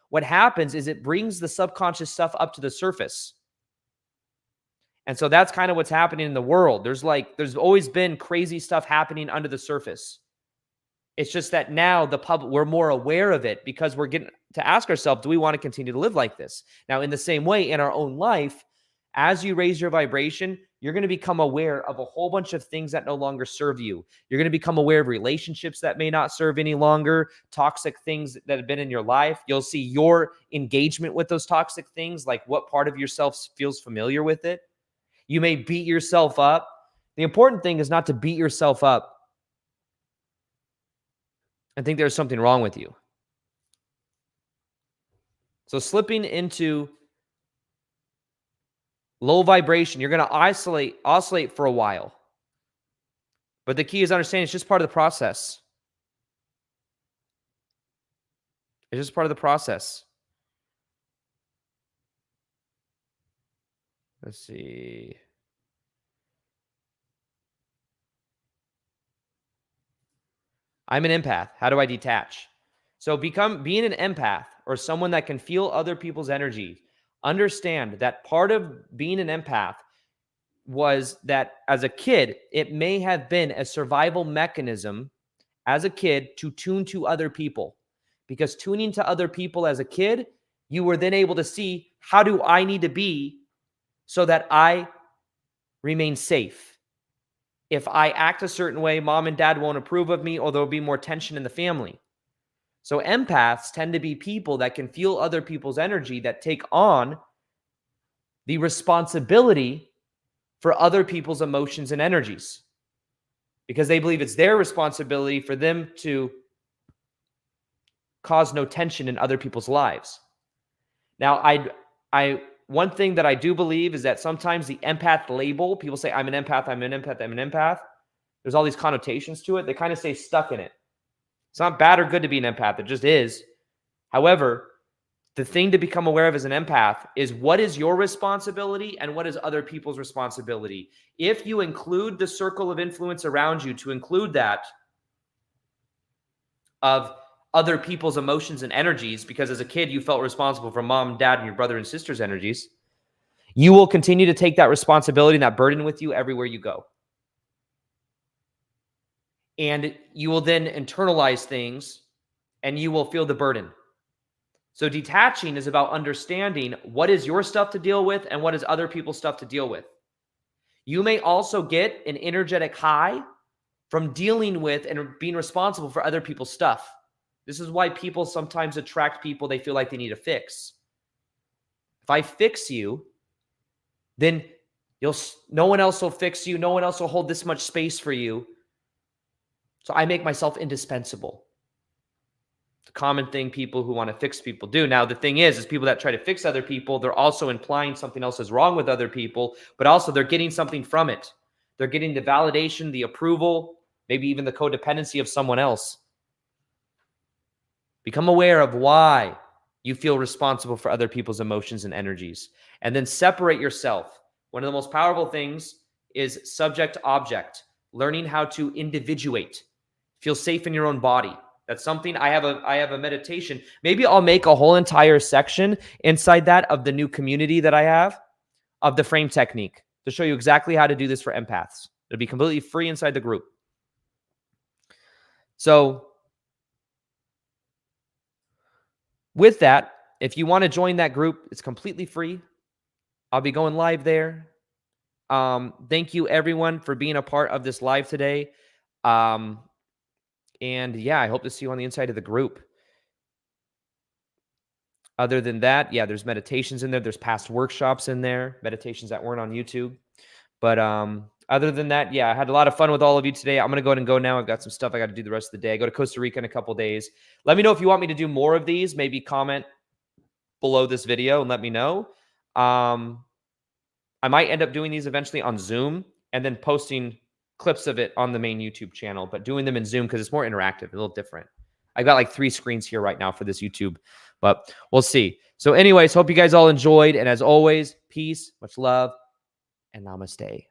What happens is it brings the subconscious stuff up to the surface. And so that's kind of what's happening in the world. There's always been crazy stuff happening under the surface. It's just that now we're more aware of it because we're getting to ask ourselves, do we want to continue to live like this? Now, in the same way, in our own life, as you raise your vibration, you're going to become aware of a whole bunch of things that no longer serve you. You're going to become aware of relationships that may not serve any longer, toxic things that have been in your life. You'll see your engagement with those toxic things, like what part of yourself feels familiar with it. You may beat yourself up. The important thing is not to beat yourself up and think there's something wrong with you. So slipping into low vibration, you're going to oscillate for a while. But the key is understanding it's just part of the process. It's just part of the process. Let's see. I'm an empath. How do I detach? So being an empath or someone that can feel other people's energy, understand that part of being an empath was that as a kid, it may have been a survival mechanism as a kid to tune to other people. Because tuning to other people as a kid, you were then able to see, how do I need to be so that I remain safe? If I act a certain way, mom and dad won't approve of me, or there'll be more tension in the family. So empaths tend to be people that can feel other people's energy, that take on the responsibility for other people's emotions and energies, because they believe it's their responsibility for them to cause no tension in other people's lives. Now, I one thing that I do believe is that sometimes the empath label, people say, I'm an empath, I'm an empath, I'm an empath. There's all these connotations to it. They kind of stay stuck in it. It's not bad or good to be an empath. It just is. However, the thing to become aware of as an empath is what is your responsibility and what is other people's responsibility. If you include the circle of influence around you to include that of other people's emotions and energies, because as a kid, you felt responsible for mom and dad and your brother and sister's energies, you will continue to take that responsibility and that burden with you everywhere you go. And you will then internalize things and you will feel the burden. So detaching is about understanding what is your stuff to deal with and what is other people's stuff to deal with. You may also get an energetic high from dealing with and being responsible for other people's stuff. This is why people sometimes attract people they feel like they need a fix. If I fix you, then no one else will fix you. No one else will hold this much space for you. So I make myself indispensable. The common thing people who want to fix people do. Now, the thing is people that try to fix other people, they're also implying something else is wrong with other people, but also they're getting something from it. They're getting the validation, the approval, maybe even the codependency of someone else. Become aware of why you feel responsible for other people's emotions and energies, and then separate yourself. One of the most powerful things is subject-object, learning how to individuate, feel safe in your own body. That's something I have a meditation. Maybe I'll make a whole entire section inside that of the new community that I have of the frame technique to show you exactly how to do this for empaths. It'll be completely free inside the group. So with that, if you want to join that group, it's completely free. I'll be going live there. Thank you everyone for being a part of this live today. And yeah, I hope to see you on the inside of the group. Other than that, yeah, there's meditations in there. There's past workshops in there, meditations that weren't on YouTube. But other than that, yeah, I had a lot of fun with all of you today. I'm going to go ahead and go now. I've got some stuff I got to do the rest of the day. I go to Costa Rica in a couple days. Let me know if you want me to do more of these. Maybe comment below this video and let me know. I might end up doing these eventually on Zoom and then posting clips of it on the main YouTube channel, but doing them in Zoom because it's more interactive, a little different. I've got like 3 screens here right now for this YouTube, but we'll see. So anyways, hope you guys all enjoyed. And as always, peace, much love, and namaste.